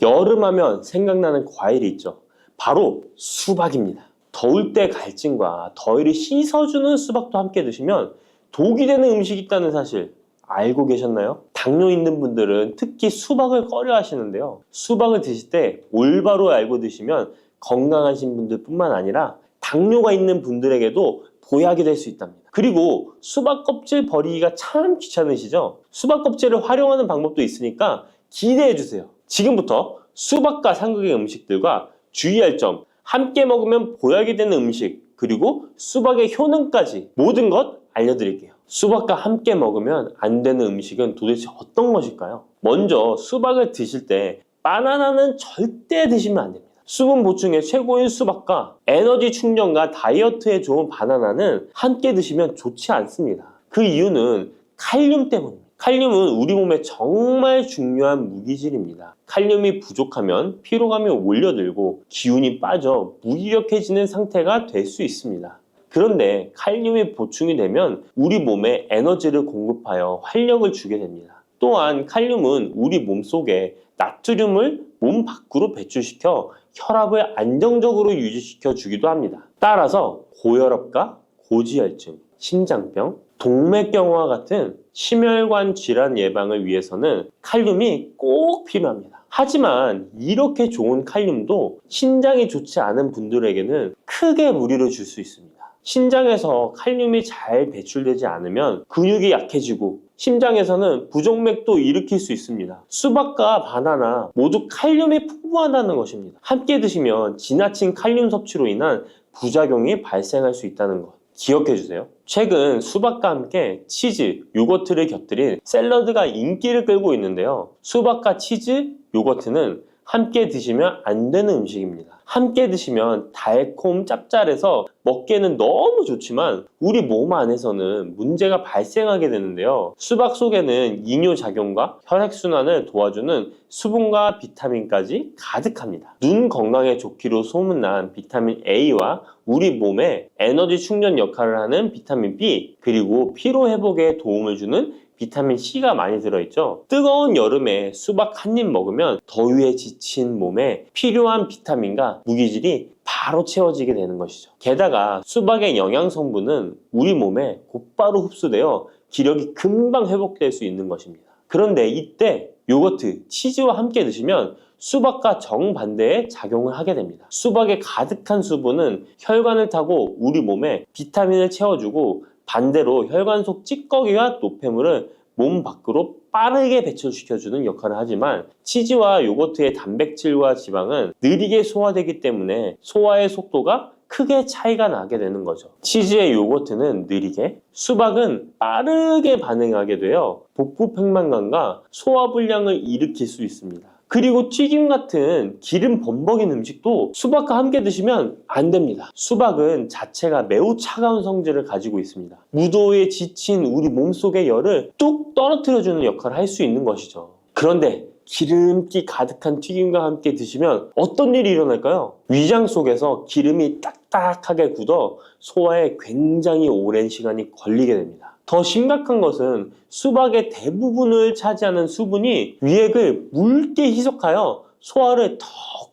여름하면 생각나는 과일이 있죠. 바로 수박입니다. 더울 때 갈증과 더위를 씻어주는 수박도 함께 드시면 독이 되는 음식이 있다는 사실 알고 계셨나요? 당뇨 있는 분들은 특히 수박을 꺼려 하시는데요. 수박을 드실 때 올바로 알고 드시면 건강하신 분들 뿐만 아니라 당뇨가 있는 분들에게도 보약이 될 수 있답니다. 그리고 수박 껍질 버리기가 참 귀찮으시죠? 수박 껍질을 활용하는 방법도 있으니까 기대해 주세요. 지금부터 수박과 상극의 음식들과 주의할 점, 함께 먹으면 보약이 되는 음식, 그리고 수박의 효능까지 모든 것 알려드릴게요. 수박과 함께 먹으면 안 되는 음식은 도대체 어떤 것일까요? 먼저 수박을 드실 때 바나나는 절대 드시면 안 됩니다. 수분 보충에 최고인 수박과 에너지 충전과 다이어트에 좋은 바나나는 함께 드시면 좋지 않습니다. 그 이유는 칼륨 때문입니다. 칼륨은 우리 몸에 정말 중요한 무기질입니다. 칼륨이 부족하면 피로감이 올려들고 기운이 빠져 무기력해지는 상태가 될 수 있습니다. 그런데 칼륨이 보충이 되면 우리 몸에 에너지를 공급하여 활력을 주게 됩니다. 또한 칼륨은 우리 몸속에 나트륨을 몸 밖으로 배출시켜 혈압을 안정적으로 유지시켜 주기도 합니다. 따라서 고혈압과 고지혈증, 심장병, 동맥경화와 같은 심혈관 질환 예방을 위해서는 칼륨이 꼭 필요합니다. 하지만 이렇게 좋은 칼륨도 신장이 좋지 않은 분들에게는 크게 무리를 줄 수 있습니다. 신장에서 칼륨이 잘 배출되지 않으면 근육이 약해지고 심장에서는 부정맥도 일으킬 수 있습니다. 수박과 바나나 모두 칼륨이 풍부하다는 것입니다. 함께 드시면 지나친 칼륨 섭취로 인한 부작용이 발생할 수 있다는 것 기억해 주세요. 최근 수박과 함께 치즈, 요거트를 곁들인 샐러드가 인기를 끌고 있는데요. 수박과 치즈, 요거트는 함께 드시면 안 되는 음식입니다. 함께 드시면 달콤 짭짤해서 먹기에는 너무 좋지만 우리 몸 안에서는 문제가 발생하게 되는데요. 수박 속에는 이뇨작용과 혈액순환을 도와주는 수분과 비타민까지 가득합니다. 눈 건강에 좋기로 소문난 비타민 A와 우리 몸에 에너지 충전 역할을 하는 비타민 B, 그리고 피로 회복에 도움을 주는 비타민 C가 많이 들어있죠. 뜨거운 여름에 수박 한 입 먹으면 더위에 지친 몸에 필요한 비타민과 무기질이 바로 채워지게 되는 것이죠. 게다가 수박의 영양 성분은 우리 몸에 곧바로 흡수되어 기력이 금방 회복될 수 있는 것입니다. 그런데 이때 요거트, 치즈와 함께 드시면 수박과 정반대의 작용을 하게 됩니다. 수박에 가득한 수분은 혈관을 타고 우리 몸에 비타민을 채워주고 반대로 혈관 속 찌꺼기와 노폐물을 몸 밖으로 빠르게 배출시켜주는 역할을 하지만 치즈와 요거트의 단백질과 지방은 느리게 소화되기 때문에 소화의 속도가 크게 차이가 나게 되는 거죠. 치즈의 요거트는 느리게, 수박은 빠르게 반응하게 되어 복부 팽만감과 소화불량을 일으킬 수 있습니다. 그리고 튀김 같은 기름 범벅인 음식도 수박과 함께 드시면 안 됩니다. 수박은 자체가 매우 차가운 성질을 가지고 있습니다. 무더위에 지친 우리 몸속의 열을 뚝 떨어뜨려주는 역할을 할 수 있는 것이죠. 그런데 기름기 가득한 튀김과 함께 드시면 어떤 일이 일어날까요? 위장 속에서 기름이 딱딱하게 굳어 소화에 굉장히 오랜 시간이 걸리게 됩니다. 더 심각한 것은 수박의 대부분을 차지하는 수분이 위액을 묽게 희석하여 소화를 더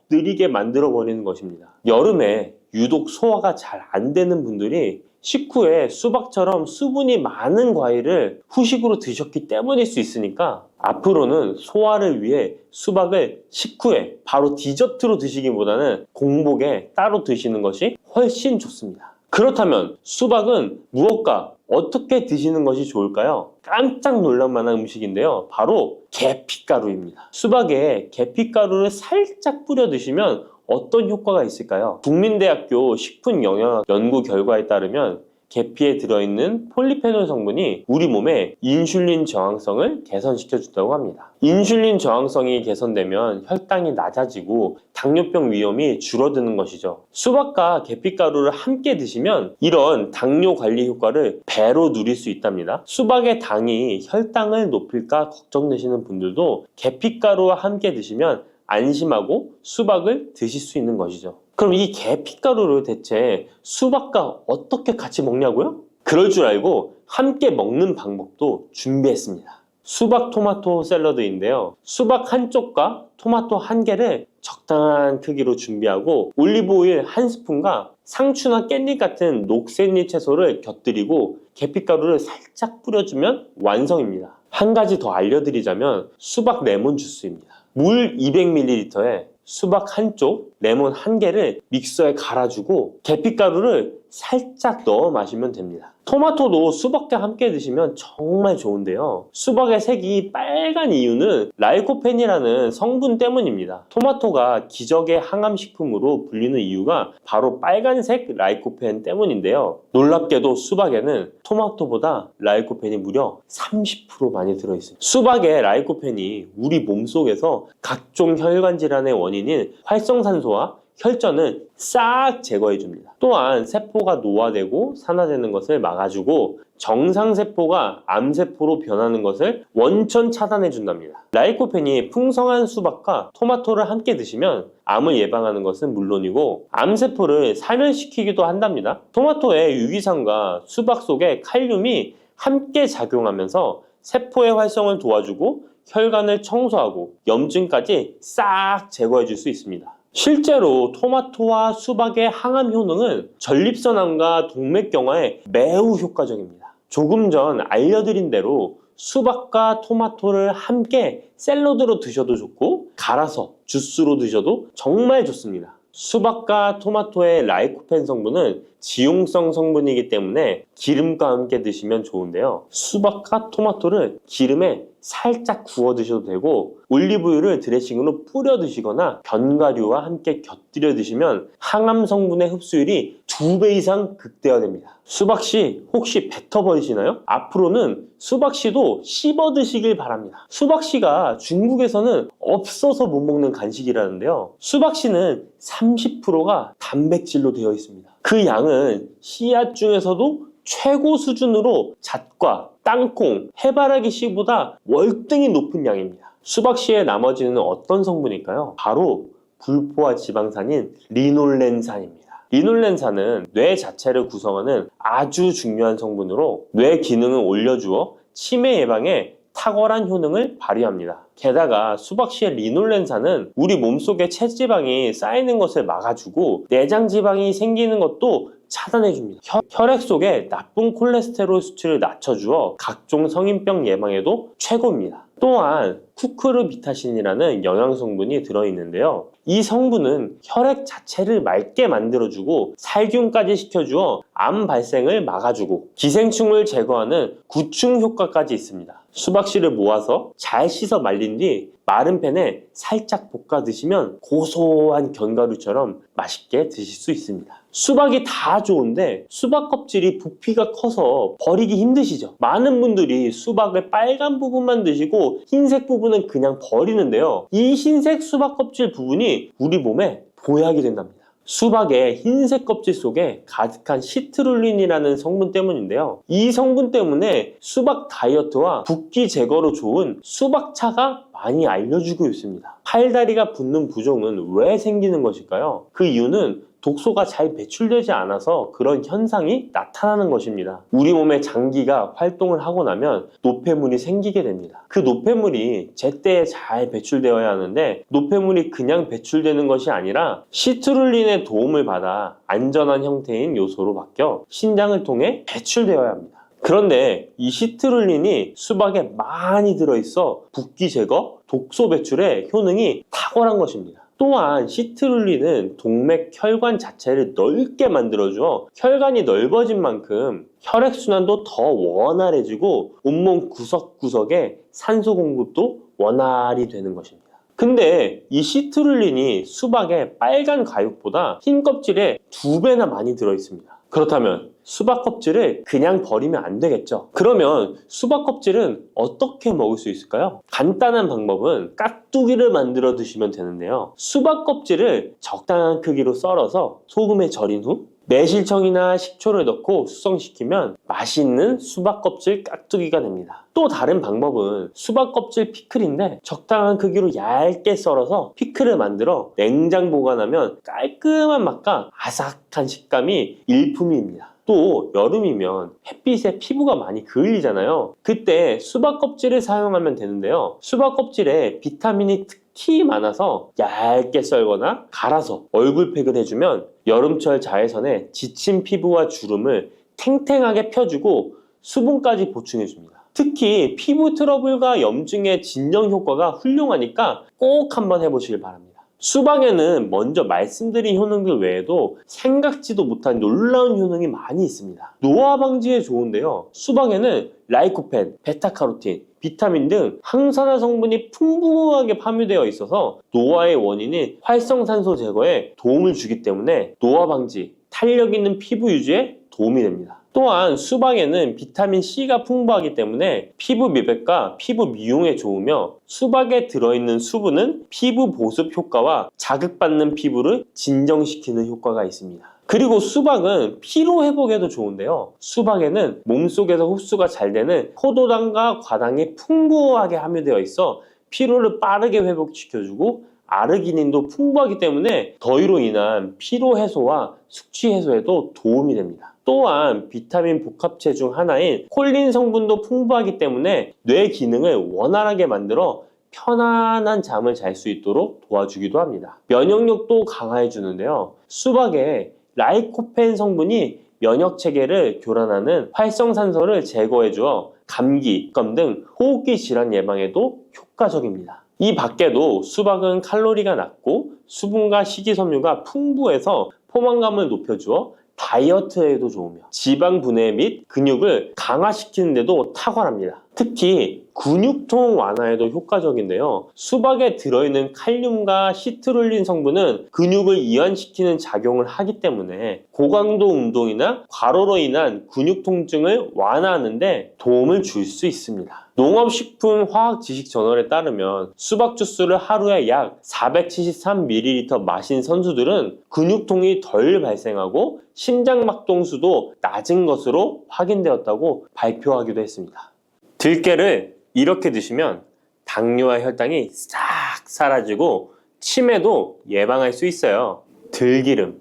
느리게 만들어 버리는 것입니다. 여름에 유독 소화가 잘 안 되는 분들이 식후에 수박처럼 수분이 많은 과일을 후식으로 드셨기 때문일 수 있으니까 앞으로는 소화를 위해 수박을 식후에 바로 디저트로 드시기보다는 공복에 따로 드시는 것이 훨씬 좋습니다. 그렇다면 수박은 무엇과 어떻게 드시는 것이 좋을까요? 깜짝 놀랄 만한 음식인데요. 바로 계피가루입니다. 수박에 계피가루를 살짝 뿌려 드시면 어떤 효과가 있을까요? 국민대학교 식품영양학 연구 결과에 따르면 계피에 들어있는 폴리페놀 성분이 우리 몸의 인슐린 저항성을 개선시켜준다고 합니다. 인슐린 저항성이 개선되면 혈당이 낮아지고 당뇨병 위험이 줄어드는 것이죠. 수박과 계피가루를 함께 드시면 이런 당뇨 관리 효과를 배로 누릴 수 있답니다. 수박의 당이 혈당을 높일까 걱정되시는 분들도 계피가루와 함께 드시면 안심하고 수박을 드실 수 있는 것이죠. 그럼 이 계피가루를 대체 수박과 어떻게 같이 먹냐고요? 그럴 줄 알고 함께 먹는 방법도 준비했습니다. 수박 토마토 샐러드인데요. 수박 한쪽과 토마토 한 개를 적당한 크기로 준비하고 올리브 오일 한 스푼과 상추나 깻잎 같은 녹색잎 채소를 곁들이고 계피가루를 살짝 뿌려주면 완성입니다. 한 가지 더 알려드리자면 수박 레몬 주스입니다. 물 200ml에 수박 한쪽, 레몬 한 개를 믹서에 갈아주고 계피가루를 살짝 넣어 마시면 됩니다. 토마토도 수박과 함께 드시면 정말 좋은데요. 수박의 색이 빨간 이유는 라이코펜이라는 성분 때문입니다. 토마토가 기적의 항암식품으로 불리는 이유가 바로 빨간색 라이코펜 때문인데요. 놀랍게도 수박에는 토마토보다 라이코펜이 무려 30% 많이 들어있습니다. 수박의 라이코펜이 우리 몸속에서 각종 혈관 질환의 원인인 활성산소와 혈전을 싹 제거해줍니다. 또한 세포가 노화되고 산화되는 것을 막아주고 정상세포가 암세포로 변하는 것을 원천 차단해준답니다. 라이코펜이 풍성한 수박과 토마토를 함께 드시면 암을 예방하는 것은 물론이고 암세포를 살멸시키기도 한답니다. 토마토의 유기산과 수박 속의 칼륨이 함께 작용하면서 세포의 활성을 도와주고 혈관을 청소하고 염증까지 싹 제거해줄 수 있습니다. 실제로 토마토와 수박의 항암 효능은 전립선암과 동맥경화에 매우 효과적입니다. 조금 전 알려드린 대로 수박과 토마토를 함께 샐러드로 드셔도 좋고 갈아서 주스로 드셔도 정말 좋습니다. 수박과 토마토의 라이코펜 성분은 지용성 성분이기 때문에 기름과 함께 드시면 좋은데요. 수박과 토마토를 기름에 살짝 구워 드셔도 되고 올리브유를 드레싱으로 뿌려 드시거나 견과류와 함께 곁들여 드시면 항암 성분의 흡수율이 2배 이상 극대화됩니다. 수박씨 혹시 뱉어버리시나요? 앞으로는 수박씨도 씹어 드시길 바랍니다. 수박씨가 중국에서는 없어서 못 먹는 간식이라는데요. 수박씨는 30%가 단백질로 되어 있습니다. 그 양은 씨앗 중에서도 최고 수준으로 잣과 땅콩, 해바라기 씨보다 월등히 높은 양입니다. 수박씨의 나머지는 어떤 성분일까요? 바로 불포화 지방산인 리놀렌산입니다. 리놀렌산은 뇌 자체를 구성하는 아주 중요한 성분으로 뇌 기능을 올려주어 치매 예방에 탁월한 효능을 발휘합니다. 게다가 수박씨의 리놀렌산은 우리 몸속에 체지방이 쌓이는 것을 막아주고 내장지방이 생기는 것도 차단해줍니다. 혈액 속에 나쁜 콜레스테롤 수치를 낮춰주어 각종 성인병 예방에도 최고입니다. 또한 쿠크르비타신이라는 영양성분이 들어있는데요. 이 성분은 혈액 자체를 맑게 만들어주고 살균까지 시켜주어 암 발생을 막아주고 기생충을 제거하는 구충 효과까지 있습니다. 수박씨를 모아서 잘 씻어 말린 뒤 마른 팬에 살짝 볶아 드시면 고소한 견과류처럼 맛있게 드실 수 있습니다. 수박이 다 좋은데 수박 껍질이 부피가 커서 버리기 힘드시죠? 많은 분들이 수박의 빨간 부분만 드시고 흰색 부분은 그냥 버리는데요. 이 흰색 수박 껍질 부분이 우리 몸에 보약이 된답니다. 수박의 흰색 껍질 속에 가득한 시트룰린이라는 성분 때문인데요. 이 성분 때문에 수박 다이어트와 붓기 제거로 좋은 수박차가 많이 알려지고 있습니다. 팔다리가 붓는 부종은 왜 생기는 것일까요? 그 이유는 독소가 잘 배출되지 않아서 그런 현상이 나타나는 것입니다. 우리 몸의 장기가 활동을 하고 나면 노폐물이 생기게 됩니다. 그 노폐물이 제때에 잘 배출되어야 하는데 노폐물이 그냥 배출되는 것이 아니라 시트룰린의 도움을 받아 안전한 형태인 요소로 바뀌어 신장을 통해 배출되어야 합니다. 그런데 이 시트룰린이 수박에 많이 들어있어 붓기 제거, 독소 배출에 효능이 탁월한 것입니다. 또한 시트룰린은 동맥 혈관 자체를 넓게 만들어줘 혈관이 넓어진 만큼 혈액순환도 더 원활해지고 온몸 구석구석에 산소 공급도 원활히 되는 것입니다. 근데 이 시트룰린이 수박의 빨간 가육보다 흰 껍질에 2배나 많이 들어있습니다. 그렇다면 수박 껍질을 그냥 버리면 안 되겠죠. 그러면 수박 껍질은 어떻게 먹을 수 있을까요? 간단한 방법은 깍두기를 만들어 드시면 되는데요. 수박 껍질을 적당한 크기로 썰어서 소금에 절인 후 매실청이나 식초를 넣고 숙성시키면 맛있는 수박 껍질 깍두기가 됩니다. 또 다른 방법은 수박 껍질 피클인데 적당한 크기로 얇게 썰어서 피클을 만들어 냉장 보관하면 깔끔한 맛과 아삭한 식감이 일품입니다. 또 여름이면 햇빛에 피부가 많이 그을리잖아요. 그때 수박 껍질을 사용하면 되는데요. 수박 껍질에 비타민이 특히 많아서 얇게 썰거나 갈아서 얼굴팩을 해주면 여름철 자외선에 지친 피부와 주름을 탱탱하게 펴주고 수분까지 보충해줍니다. 특히 피부 트러블과 염증의 진정 효과가 훌륭하니까 꼭 한번 해보시길 바랍니다. 수박에는 먼저 말씀드린 효능들 외에도 생각지도 못한 놀라운 효능이 많이 있습니다. 노화 방지에 좋은데요. 수박에는 라이코펜, 베타카로틴, 비타민 등 항산화 성분이 풍부하게 함유되어 있어서 노화의 원인인 활성산소 제거에 도움을 주기 때문에 노화 방지, 탄력 있는 피부 유지에 도움이 됩니다. 또한 수박에는 비타민 C가 풍부하기 때문에 피부 미백과 피부 미용에 좋으며 수박에 들어있는 수분은 피부 보습 효과와 자극받는 피부를 진정시키는 효과가 있습니다. 그리고 수박은 피로 회복에도 좋은데요. 수박에는 몸속에서 흡수가 잘 되는 포도당과 과당이 풍부하게 함유되어 있어 피로를 빠르게 회복시켜주고 아르기닌도 풍부하기 때문에 더위로 인한 피로 해소와 숙취 해소에도 도움이 됩니다. 또한 비타민 복합체 중 하나인 콜린 성분도 풍부하기 때문에 뇌 기능을 원활하게 만들어 편안한 잠을 잘 수 있도록 도와주기도 합니다. 면역력도 강화해 주는데요. 수박에 라이코펜 성분이 면역 체계를 교란하는 활성산소를 제거해 주어 감기, 감 등 호흡기 질환 예방에도 효과적입니다. 이 밖에도 수박은 칼로리가 낮고 수분과 식이섬유가 풍부해서 포만감을 높여주어 다이어트에도 좋으며 지방 분해 및 근육을 강화시키는 데도 탁월합니다. 특히 근육통 완화에도 효과적인데요. 수박에 들어있는 칼륨과 시트룰린 성분은 근육을 이완시키는 작용을 하기 때문에 고강도 운동이나 과로로 인한 근육 통증을 완화하는 데 도움을 줄 수 있습니다. 농업식품화학지식저널에 따르면 수박 주스를 하루에 약 473ml 마신 선수들은 근육통이 덜 발생하고 심장막동수도 낮은 것으로 확인되었다고 발표하기도 했습니다. 들깨를 이렇게 드시면 당뇨와 혈당이 싹 사라지고 치매도 예방할 수 있어요. 들기름,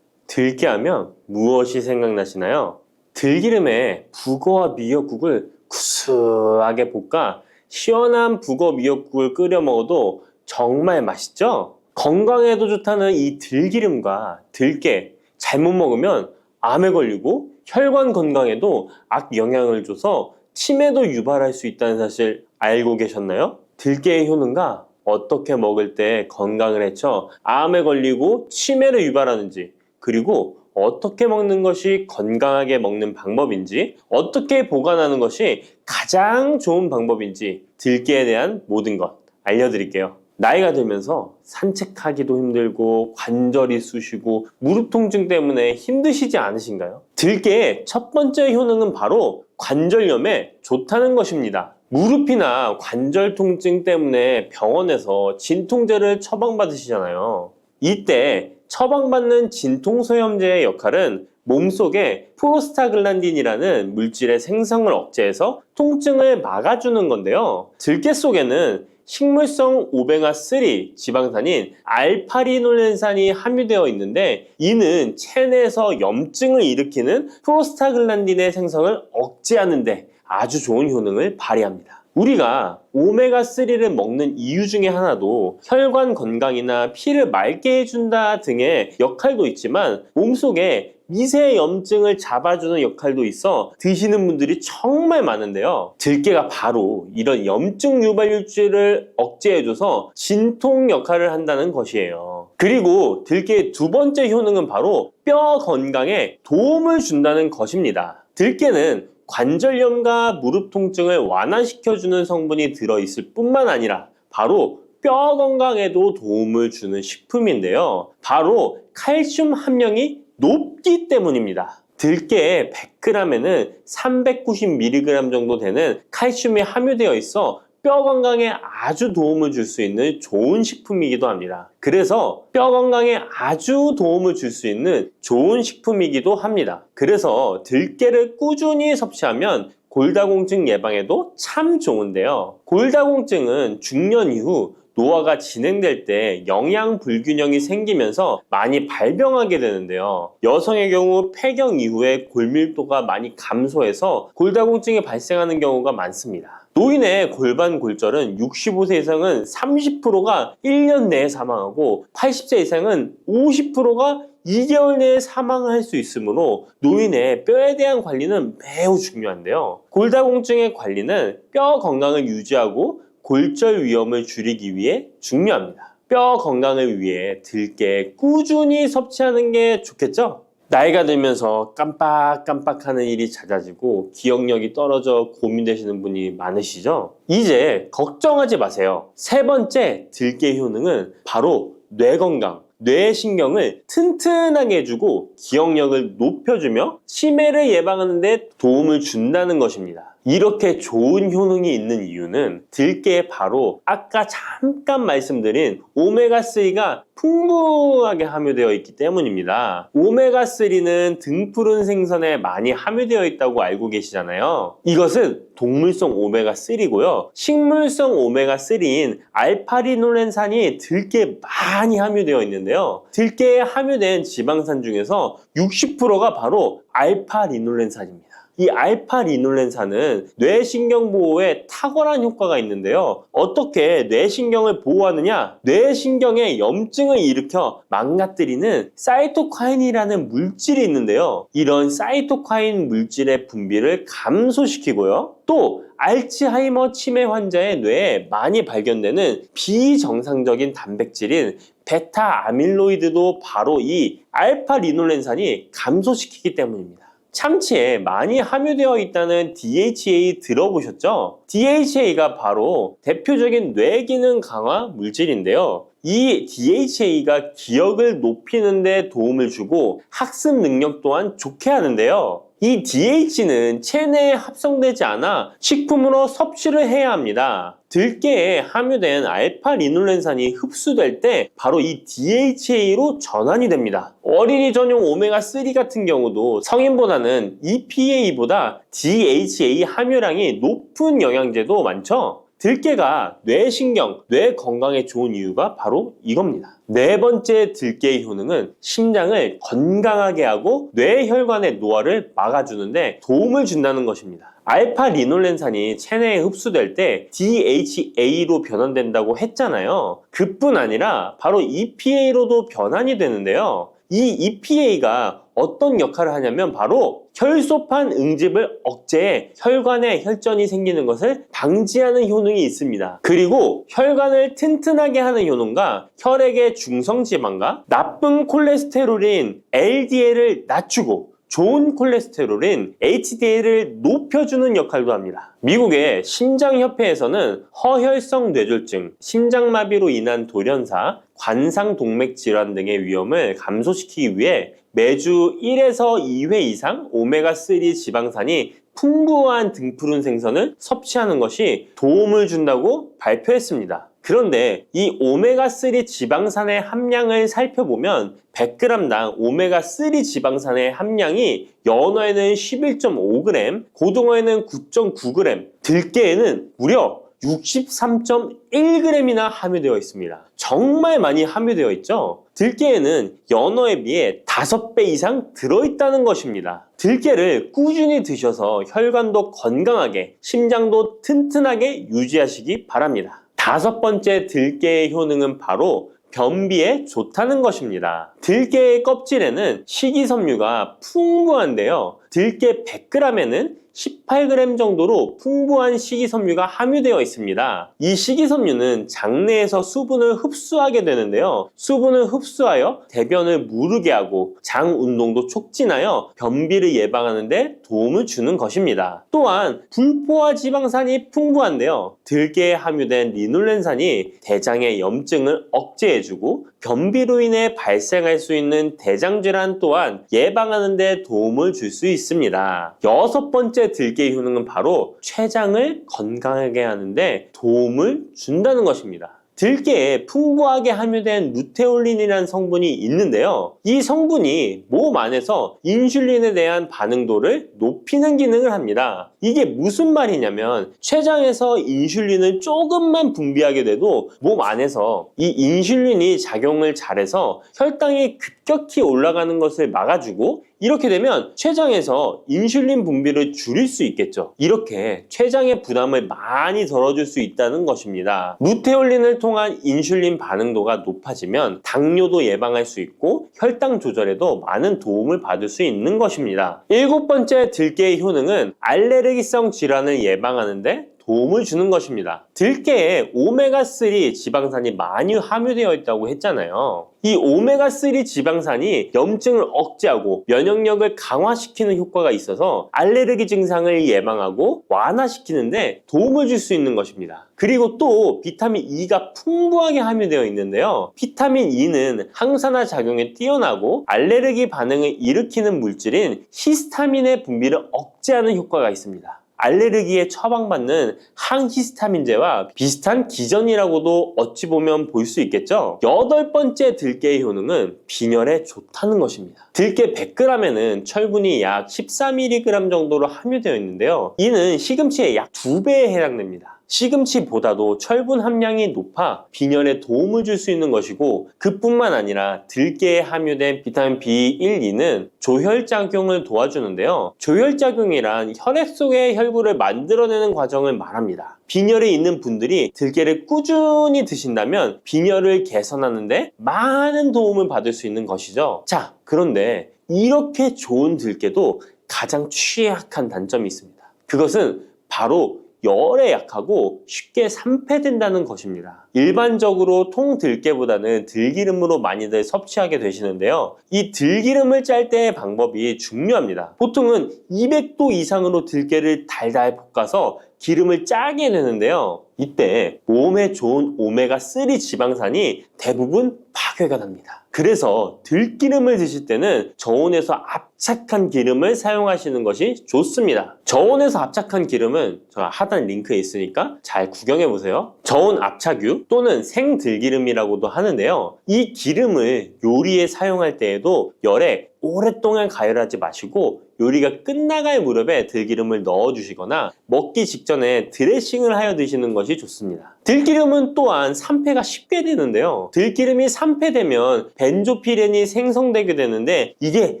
들깨하면 무엇이 생각나시나요? 들기름에 북어와 미역국을 구수하게 볶아 시원한 북어 미역국을 끓여 먹어도 정말 맛있죠? 건강에도 좋다는 이 들기름과 들깨 잘못 먹으면 암에 걸리고 혈관 건강에도 악영향을 줘서 치매도 유발할 수 있다는 사실 알고 계셨나요? 들깨의 효능과 어떻게 먹을 때 건강을 해쳐 암에 걸리고 치매를 유발하는지, 그리고 어떻게 먹는 것이 건강하게 먹는 방법인지, 어떻게 보관하는 것이 가장 좋은 방법인지 들깨에 대한 모든 것 알려드릴게요. 나이가 들면서 산책하기도 힘들고 관절이 쑤시고 무릎 통증 때문에 힘드시지 않으신가요? 들깨의 첫 번째 효능은 바로 관절염에 좋다는 것입니다. 무릎이나 관절 통증 때문에 병원에서 진통제를 처방받으시잖아요. 이때 처방받는 진통소염제의 역할은 몸속에 프로스타글란딘이라는 물질의 생성을 억제해서 통증을 막아주는 건데요. 들깨 속에는 식물성 오메가3 지방산인 알파리놀렌산이 함유되어 있는데, 이는 체내에서 염증을 일으키는 프로스타글란딘의 생성을 억제하는 데 아주 좋은 효능을 발휘합니다. 우리가 오메가3를 먹는 이유 중에 하나도 혈관 건강이나 피를 맑게 해준다 등의 역할도 있지만 몸속에 미세 염증을 잡아주는 역할도 있어 드시는 분들이 정말 많은데요. 들깨가 바로 이런 염증 유발물질을 억제해줘서 진통 역할을 한다는 것이에요. 그리고 들깨의 두 번째 효능은 바로 뼈 건강에 도움을 준다는 것입니다. 들깨는 관절염과 무릎 통증을 완화시켜주는 성분이 들어있을 뿐만 아니라 바로 뼈 건강에도 도움을 주는 식품인데요. 바로 칼슘 함량이 높기 때문입니다. 들깨의 100g에는 390mg 정도 되는 칼슘이 함유되어 있어 뼈 건강에 아주 도움을 줄 수 있는 좋은 식품이기도 합니다. 그래서 뼈 건강에 아주 도움을 줄 수 있는 좋은 식품이기도 합니다. 그래서 들깨를 꾸준히 섭취하면 골다공증 예방에도 참 좋은데요. 골다공증은 중년 이후 노화가 진행될 때 영양 불균형이 생기면서 많이 발병하게 되는데요. 여성의 경우 폐경 이후에 골밀도가 많이 감소해서 골다공증이 발생하는 경우가 많습니다. 노인의 골반 골절은 65세 이상은 30%가 1년 내에 사망하고 80세 이상은 50%가 2개월 내에 사망할 수 있으므로 노인의 뼈에 대한 관리는 매우 중요한데요. 골다공증의 관리는 뼈 건강을 유지하고 골절 위험을 줄이기 위해 중요합니다. 뼈 건강을 위해 들깨 꾸준히 섭취하는 게 좋겠죠? 나이가 들면서 깜빡깜빡하는 일이 잦아지고 기억력이 떨어져 고민되시는 분이 많으시죠? 이제 걱정하지 마세요. 세 번째 들깨 효능은 바로 뇌 건강, 뇌신경을 튼튼하게 해주고 기억력을 높여주며 치매를 예방하는 데 도움을 준다는 것입니다. 이렇게 좋은 효능이 있는 이유는 들깨에 바로 아까 잠깐 말씀드린 오메가3가 풍부하게 함유되어 있기 때문입니다. 오메가3는 등푸른 생선에 많이 함유되어 있다고 알고 계시잖아요. 이것은 동물성 오메가3고요. 식물성 오메가3인 알파리놀렌산이 들깨에 많이 함유되어 있는데요. 들깨에 함유된 지방산 중에서 60%가 바로 알파리놀렌산입니다. 이 알파리놀렌산은 뇌신경 보호에 탁월한 효과가 있는데요. 어떻게 뇌신경을 보호하느냐? 뇌신경에 염증을 일으켜 망가뜨리는 사이토카인이라는 물질이 있는데요. 이런 사이토카인 물질의 분비를 감소시키고요. 또 알츠하이머 치매 환자의 뇌에 많이 발견되는 비정상적인 단백질인 베타 아밀로이드도 바로 이 알파리놀렌산이 감소시키기 때문입니다. 참치에 많이 함유되어 있다는 DHA 들어보셨죠? DHA가 바로 대표적인 뇌기능 강화 물질인데요. 이 DHA가 기억을 높이는 데 도움을 주고 학습 능력 또한 좋게 하는데요. 이 DH는 체내에 합성되지 않아 식품으로 섭취를 해야 합니다. 들깨에 함유된 알파리놀렌산이 흡수될 때 바로 이 DHA로 전환이 됩니다. 어린이 전용 오메가3 같은 경우도 성인보다는 EPA보다 DHA 함유량이 높은 영양제도 많죠? 들깨가 뇌신경, 뇌 건강에 좋은 이유가 바로 이겁니다. 네 번째 들깨의 효능은 심장을 건강하게 하고 뇌혈관의 노화를 막아주는데 도움을 준다는 것입니다. 알파리놀렌산이 체내에 흡수될 때 DHA로 변환된다고 했잖아요. 그뿐 아니라 바로 EPA로도 변환이 되는데요. 이 EPA가 어떤 역할을 하냐면 바로 혈소판 응집을 억제해 혈관에 혈전이 생기는 것을 방지하는 효능이 있습니다. 그리고 혈관을 튼튼하게 하는 효능과 혈액의 중성지방과 나쁜 콜레스테롤인 LDL을 낮추고 좋은 콜레스테롤인 HDL을 높여주는 역할도 합니다. 미국의 심장협회에서는 허혈성 뇌졸중, 심장마비로 인한 돌연사, 관상동맥 질환 등의 위험을 감소시키기 위해 매주 1에서 2회 이상 오메가3 지방산이 풍부한 등푸른 생선을 섭취하는 것이 도움을 준다고 발표했습니다. 그런데 이 오메가3 지방산의 함량을 살펴보면 100g당 오메가3 지방산의 함량이 연어에는 11.5g, 고등어에는 9.9g, 들깨에는 무려 63.1g이나 함유되어 있습니다. 정말 많이 함유되어 있죠? 들깨에는 연어에 비해 5배 이상 들어있다는 것입니다. 들깨를 꾸준히 드셔서 혈관도 건강하게, 심장도 튼튼하게 유지하시기 바랍니다. 다섯 번째 들깨의 효능은 바로 변비에 좋다는 것입니다. 들깨의 껍질에는 식이섬유가 풍부한데요. 들깨 100g에는 18g 정도로 풍부한 식이섬유가 함유되어 있습니다. 이 식이섬유는 장내에서 수분을 흡수하게 되는데요. 수분을 흡수하여 대변을 무르게 하고 장 운동도 촉진하여 변비를 예방하는 데 도움을 주는 것입니다. 또한 불포화 지방산이 풍부한데요. 들깨에 함유된 리놀렌산이 대장의 염증을 억제해주고 변비로 인해 발생할 수 있는 대장질환 또한 예방하는 데 도움을 줄 수 있습니다. 여섯 번째 들깨의 효능은 바로 췌장을 건강하게 하는데 도움을 준다는 것입니다. 들깨에 풍부하게 함유된 루테올린이라는 성분이 있는데요. 이 성분이 몸 안에서 인슐린에 대한 반응도를 높이는 기능을 합니다. 이게 무슨 말이냐면 췌장에서 인슐린을 조금만 분비하게 돼도 몸 안에서 이 인슐린이 작용을 잘해서 혈당이 급격히 올라가는 것을 막아주고, 이렇게 되면 췌장에서 인슐린 분비를 줄일 수 있겠죠. 이렇게 췌장의 부담을 많이 덜어줄 수 있다는 것입니다. 루테올린을 통한 인슐린 반응도가 높아지면 당뇨도 예방할 수 있고 혈당 조절에도 많은 도움을 받을 수 있는 것입니다. 7번째 들깨의 효능은 알레르기성 질환을 예방하는데 도움을 주는 것입니다. 들깨에 오메가3 지방산이 많이 함유되어 있다고 했잖아요. 이 오메가3 지방산이 염증을 억제하고 면역력을 강화시키는 효과가 있어서 알레르기 증상을 예방하고 완화시키는데 도움을 줄 수 있는 것입니다. 그리고 또 비타민 E가 풍부하게 함유되어 있는데요. 비타민 E는 항산화 작용에 뛰어나고 알레르기 반응을 일으키는 물질인 히스타민의 분비를 억제하는 효과가 있습니다. 알레르기에 처방받는 항히스타민제와 비슷한 기전이라고도 어찌 보면 볼 수 있겠죠. 8번째 들깨의 효능은 빈혈에 좋다는 것입니다. 들깨 100g에는 철분이 약 14mg 정도로 함유되어 있는데요. 이는 시금치의 약 2배에 해당됩니다. 시금치보다도 철분 함량이 높아 빈혈에 도움을 줄 수 있는 것이고, 그뿐만 아니라 들깨에 함유된 비타민 B1, 2는 조혈작용을 도와주는데요. 조혈작용이란 혈액 속의 혈구를 만들어내는 과정을 말합니다. 빈혈에 있는 분들이 들깨를 꾸준히 드신다면 빈혈을 개선하는데 많은 도움을 받을 수 있는 것이죠. 자, 그런데 이렇게 좋은 들깨도 가장 취약한 단점이 있습니다. 그것은 바로 열에 약하고 쉽게 산패된다는 것입니다. 일반적으로 통들깨보다는 들기름으로 많이들 섭취하게 되시는데요. 이 들기름을 짤 때의 방법이 중요합니다. 보통은 200도 이상으로 들깨를 달달 볶아서 기름을 짜게 되는데요. 이때 몸에 좋은 오메가3 지방산이 대부분 파괴가 됩니다. 그래서 들기름을 드실 때는 저온에서 압착한 기름을 사용하시는 것이 좋습니다. 저온에서 압착한 기름은 제가 하단 링크에 있으니까 잘 구경해 보세요. 저온 압착유 또는 생들기름이라고도 하는데요. 이 기름을 요리에 사용할 때에도 열에 오랫동안 가열하지 마시고 요리가 끝나갈 무렵에 들기름을 넣어주시거나 먹기 직전에 드레싱을 하여 드시는 것이 좋습니다. 들기름은 또한 산패가 쉽게 되는데요. 들기름이 산패되면 벤조피렌이 생성되게 되는데 이게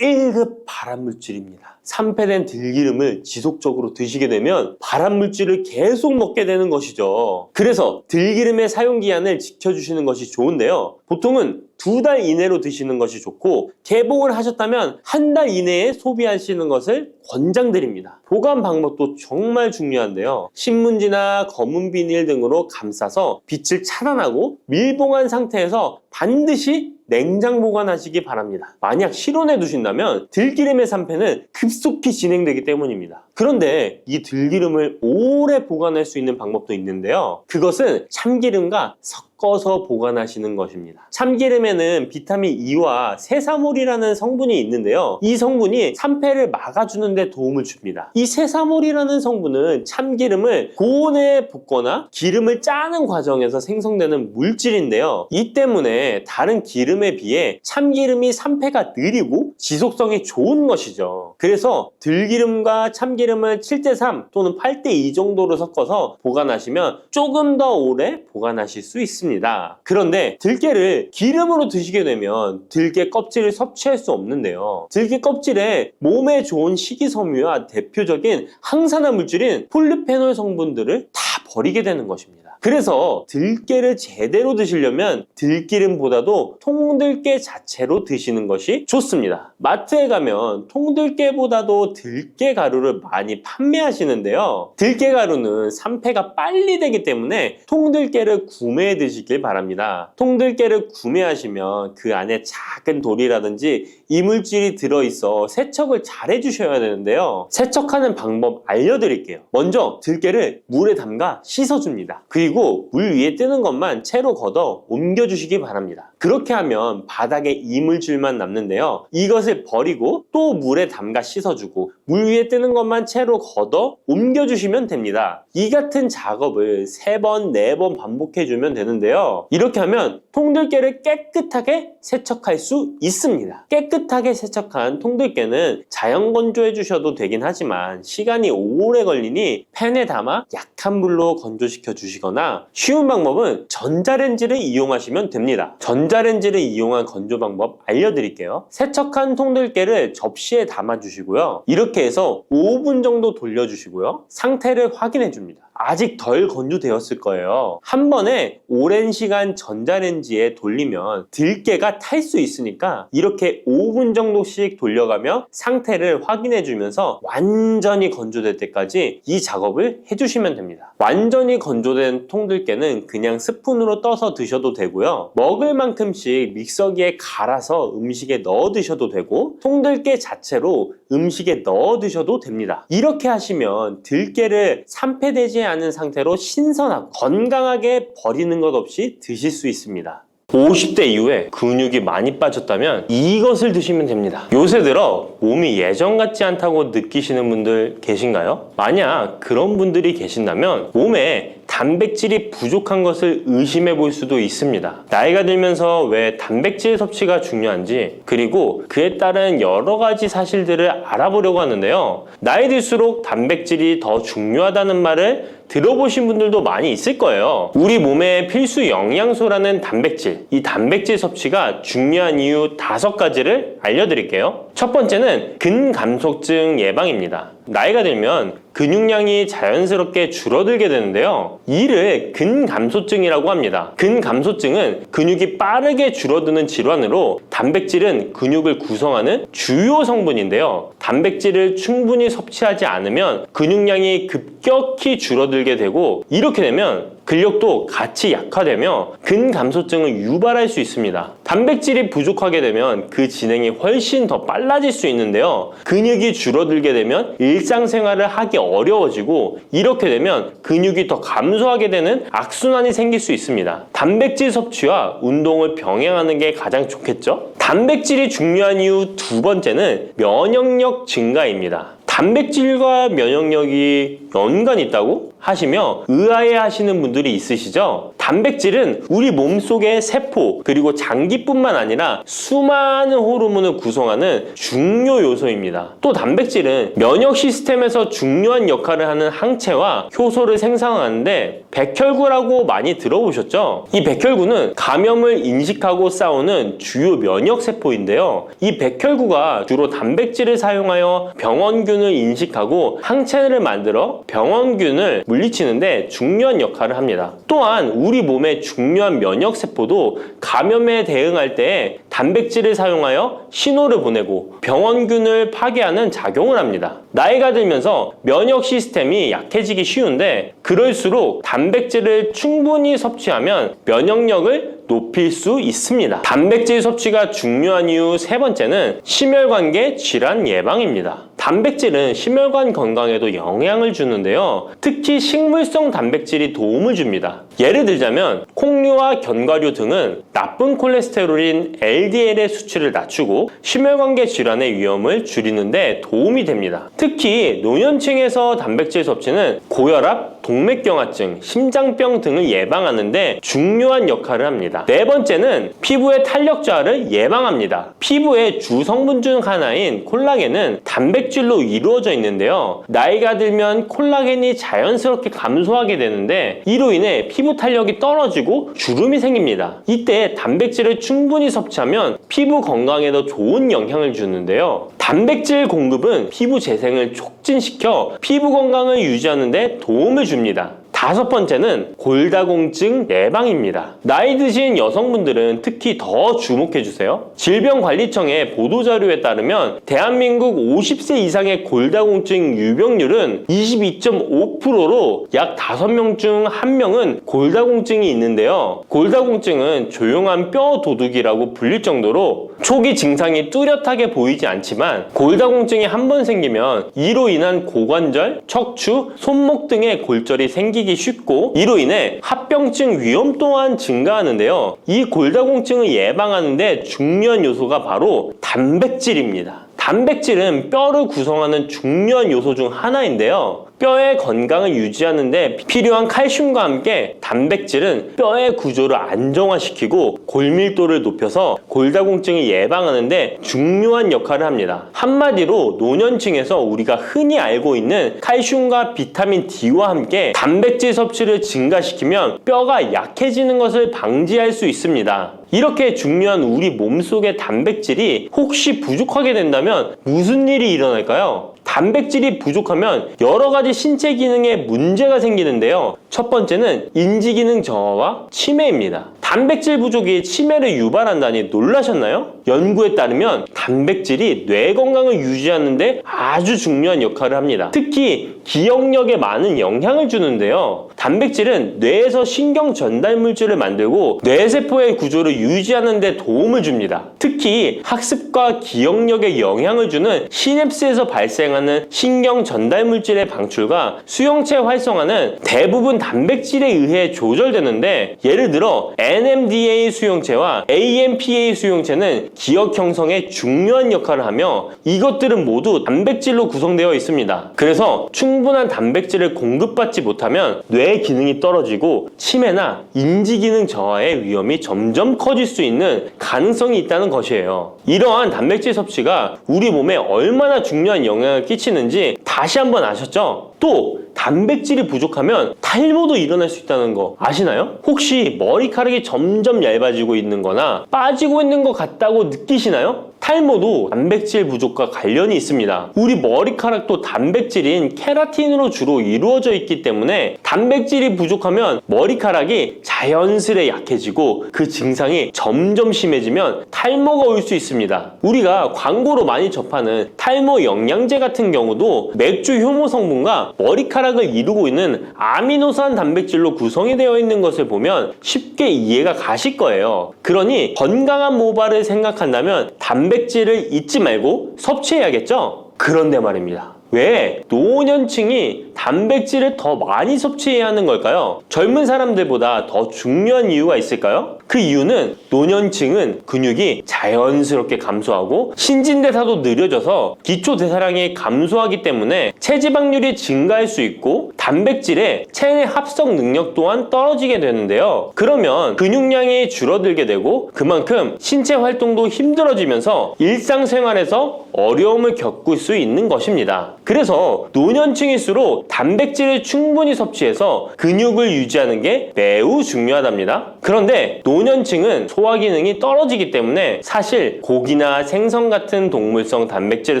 1급 발암물질입니다. 산패된 들기름을 지속적으로 드시게 되면 발암물질을 계속 먹게 되는 것이죠. 그래서 들기름의 사용기한을 지켜주시는 것이 좋은데요. 보통은 2달 이내로 드시는 것이 좋고, 개봉을 하셨다면 1달 이내에 소비하시는 것을 권장드립니다. 보관 방법도 정말 중요한데요. 신문지나 검은 비닐 등으로 감싸서 빛을 차단하고 밀봉한 상태에서 반드시 냉장 보관하시기 바랍니다. 만약 실온에 두신다면 들기름의 산패는 급속히 진행되기 때문입니다. 그런데 이 들기름을 오래 보관할 수 있는 방법도 있는데요. 그것은 참기름과 섞어서 보관하시는 것입니다. 참기름에는 비타민 E와 세사몰이라는 성분이 있는데요. 이 성분이 산패를 막아주는 데 도움을 줍니다. 이 세사몰이라는 성분은 참기름을 고온에 볶거나 기름을 짜는 과정에서 생성되는 물질인데요. 이 때문에 다른 기름에 비해 참기름이 산패가 느리고 지속성이 좋은 것이죠. 그래서 들기름과 참기름을 7:3 또는 8:2 정도로 섞어서 보관하시면 조금 더 오래 보관하실 수 있습니다. 그런데 들깨를 기름으로 드시게 되면 들깨 껍질을 섭취할 수 없는데요. 들깨 껍질에 몸에 좋은 식이섬유와 대표적인 항산화 물질인 폴리페놀 성분들을 다 버리게 되는 것입니다. 그래서 들깨를 제대로 드시려면 들기름보다도 통들깨 자체로 드시는 것이 좋습니다. 마트에 가면 통들깨보다도 들깨 가루를 많이 판매하시는데요. 들깨 가루는 산패가 빨리 되기 때문에 통들깨를 구매해 드시길 바랍니다. 통들깨를 구매하시면 그 안에 작은 돌이라든지 이물질이 들어있어 세척을 잘 해주셔야 되는데요. 세척하는 방법 알려드릴게요. 먼저 들깨를 물에 담가 씻어줍니다. 그리고 물 위에 뜨는 것만 채로 걷어 옮겨주시기 바랍니다. 그렇게 하면 바닥에 이물질만 남는데요. 이것을 버리고 또 물에 담가 씻어주고 물 위에 뜨는 것만 채로 걷어 옮겨주시면 됩니다. 이 같은 작업을 3번, 4번 반복해주면 되는데요. 이렇게 하면 통들깨를 깨끗하게 세척할 수 있습니다. 깨끗하게 세척한 통들깨는 자연 건조해 주셔도 되긴 하지만 시간이 오래 걸리니 팬에 담아 약한 불로 건조시켜 주시거나 쉬운 방법은 전자레인지를 이용하시면 됩니다. 전자레인지를 이용한 건조 방법 알려드릴게요. 세척한 통들깨를 접시에 담아 주시고요. 이렇게 해서 5분 정도 돌려주시고요. 상태를 확인해 줍니다. 아직 덜 건조되었을 거예요. 한 번에 오랜 시간 전자레인지에 돌리면 들깨가 탈 수 있으니까 이렇게 5분 정도씩 돌려가며 상태를 확인해 주면서 완전히 건조될 때까지 이 작업을 해주시면 됩니다. 완전히 건조된 통들깨는 그냥 스푼으로 떠서 드셔도 되고요. 먹을 만큼씩 믹서기에 갈아서 음식에 넣어 드셔도 되고 통들깨 자체로 음식에 넣어 드셔도 됩니다. 이렇게 하시면 들깨를 산패되지 않은 상태로 신선하고 건강하게 버리는 것 없이 드실 수 있습니다. 50대 이후에 근육이 많이 빠졌다면 이것을 드시면 됩니다. 요새 들어 몸이 예전 같지 않다고 느끼시는 분들 계신가요? 만약 그런 분들이 계신다면 몸에 단백질이 부족한 것을 의심해 볼 수도 있습니다. 나이가 들면서 왜 단백질 섭취가 중요한지 그리고 그에 따른 여러 가지 사실들을 알아보려고 하는데요. 나이 들수록 단백질이 더 중요하다는 말을 들어보신 분들도 많이 있을 거예요. 우리 몸의 필수 영양소라는 단백질, 이 단백질 섭취가 중요한 이유 5가지를 알려드릴게요. 첫 번째는 근감소증 예방입니다. 나이가 들면 근육량이 자연스럽게 줄어들게 되는데요. 이를 근감소증이라고 합니다. 근감소증은 근육이 빠르게 줄어드는 질환으로 단백질은 근육을 구성하는 주요 성분인데요. 단백질을 충분히 섭취하지 않으면 근육량이 급격히 줄어들게 되고 이렇게 되면 근력도 같이 약화되며 근감소증을 유발할 수 있습니다. 단백질이 부족하게 되면 그 진행이 훨씬 더 빨라질 수 있는데요. 근육이 줄어들게 되면 일상생활을 하기 어려워지고 이렇게 되면 근육이 더 감소하게 되는 악순환이 생길 수 있습니다. 단백질 섭취와 운동을 병행하는 게 가장 좋겠죠? 단백질이 중요한 이유 2번째는 면역력 증가입니다. 단백질과 면역력이 연관이 있다고 하시며 의아해 하시는 분들이 있으시죠? 단백질은 우리 몸속의 세포 그리고 장기뿐만 아니라 수많은 호르몬을 구성하는 중요 요소입니다. 또 단백질은 면역 시스템에서 중요한 역할을 하는 항체와 효소를 생성하는데 백혈구라고 많이 들어보셨죠? 이 백혈구는 감염을 인식하고 싸우는 주요 면역 세포인데요. 이 백혈구가 주로 단백질을 사용하여 병원균을 인식하고 항체를 만들어 병원균을 물리치는데 중요한 역할을 합니다. 또한 우리 몸의 중요한 면역세포도 감염에 대응할 때 단백질을 사용하여 신호를 보내고 병원균을 파괴하는 작용을 합니다. 나이가 들면서 면역 시스템이 약해지기 쉬운데 그럴수록 단백질을 충분히 섭취하면 면역력을 높일 수 있습니다. 단백질 섭취가 중요한 이유 3번째는 심혈관계 질환 예방입니다. 단백질은 심혈관 건강에도 영향을 주는데요. 특히 식물성 단백질이 도움을 줍니다. 예를 들자면 콩류와 견과류 등은 나쁜 콜레스테롤인 LDL의 수치를 낮추고 심혈관계 질환의 위험을 줄이는데 도움이 됩니다. 특히 노년층에서 단백질 섭취는 고혈압, 동맥경화증, 심장병 등을 예방하는데 중요한 역할을 합니다. 4번째는 피부의 탄력 저하를 예방합니다. 피부의 주 성분 중 하나인 콜라겐은 단백질로 이루어져 있는데요. 나이가 들면 콜라겐이 자연스럽게 감소하게 되는데 이로 인해 피부 탄력이 떨어지고 주름이 생깁니다. 이때 단백질을 충분히 섭취하면 피부 건강에도 좋은 영향을 주는데요. 단백질 공급은 피부 재생을 촉진시켜 피부 건강을 유지하는 데 도움을 줍니다. 5번째는 골다공증 예방입니다. 나이 드신 여성분들은 특히 더 주목해주세요. 질병관리청의 보도자료에 따르면 대한민국 50세 이상의 골다공증 유병률은 22.5%로 약 5명 중 1명은 골다공증이 있는데요. 골다공증은 조용한 뼈 도둑이라고 불릴 정도로 초기 증상이 뚜렷하게 보이지 않지만 골다공증이 한 번 생기면 이로 인한 고관절, 척추, 손목 등의 골절이 생기기 쉽고 이로 인해 합병증 위험 또한 증가하는데요. 이 골다공증을 예방하는데 중요한 요소가 바로 단백질입니다. 단백질은 뼈를 구성하는 중요한 요소 중 하나인데요. 뼈의 건강을 유지하는 데 필요한 칼슘과 함께 단백질은 뼈의 구조를 안정화시키고 골밀도를 높여서 골다공증을 예방하는 데 중요한 역할을 합니다. 한마디로 노년층에서 우리가 흔히 알고 있는 칼슘과 비타민 D와 함께 단백질 섭취를 증가시키면 뼈가 약해지는 것을 방지할 수 있습니다. 이렇게 중요한 우리 몸속의 단백질이 혹시 부족하게 된다면 무슨 일이 일어날까요? 단백질이 부족하면 여러 가지 신체 기능에 문제가 생기는데요. 첫 번째는 인지 기능 저하와 치매입니다. 단백질 부족이 치매를 유발한다니 놀라셨나요? 연구에 따르면 단백질이 뇌 건강을 유지하는 데 아주 중요한 역할을 합니다. 특히 기억력에 많은 영향을 주는데요. 단백질은 뇌에서 신경 전달 물질을 만들고 뇌세포의 구조를 유지하는 데 도움을 줍니다. 특히 학습과 기억력에 영향을 주는 시냅스에서 발생하는 신경 전달 물질의 방출과 수용체 활성화는 대부분 단백질에 의해 조절되는데, 예를 들어 NMDA 수용체와 AMPA 수용체는 기억 형성에 중요한 역할을 하며 이것들은 모두 단백질로 구성되어 있습니다. 그래서 충분한 단백질을 공급받지 못하면 뇌 기능이 떨어지고 치매나 인지 기능 저하의 위험이 점점 커질 수 있는 가능성이 있다는 것이에요. 이러한 단백질 섭취가 우리 몸에 얼마나 중요한 영향을 끼치는지 다시 한번 아셨죠? 또 단백질이 부족하면 탈모도 일어날 수 있다는 거 아시나요? 혹시 머리카락이 점점 얇아지고 있는 거나 빠지고 있는 것 같다고 느끼시나요? 탈모도 단백질 부족과 관련이 있습니다. 우리 머리카락도 단백질인 케라틴으로 주로 이루어져 있기 때문에 단백질이 부족하면 머리카락이 자연스레 약해지고 그 증상이 점점 심해지면 탈모가 올 수 있습니다. 우리가 광고로 많이 접하는 탈모 영양제 같은 경우도 맥주 효모 성분과 머리카락을 이루고 있는 아미노산 단백질로 구성이 되어 있는 것을 보면 쉽게 이해가 가실 거예요. 그러니 건강한 모발을 생각한다면 단백질을 잊지 말고 섭취해야겠죠? 그런데 말입니다. 왜 노년층이 단백질을 더 많이 섭취해야 하는 걸까요? 젊은 사람들보다 더 중요한 이유가 있을까요? 그 이유는 노년층은 근육이 자연스럽게 감소하고 신진대사도 느려져서 기초대사량이 감소하기 때문에 체지방률이 증가할 수 있고 단백질의 체내 합성 능력 또한 떨어지게 되는데요. 그러면 근육량이 줄어들게 되고 그만큼 신체 활동도 힘들어지면서 일상생활에서 어려움을 겪을 수 있는 것입니다. 그래서 노년층일수록 단백질을 충분히 섭취해서 근육을 유지하는 게 매우 중요하답니다. 그런데 노년층은 소화 기능이 떨어지기 때문에 사실 고기나 생선 같은 동물성 단백질을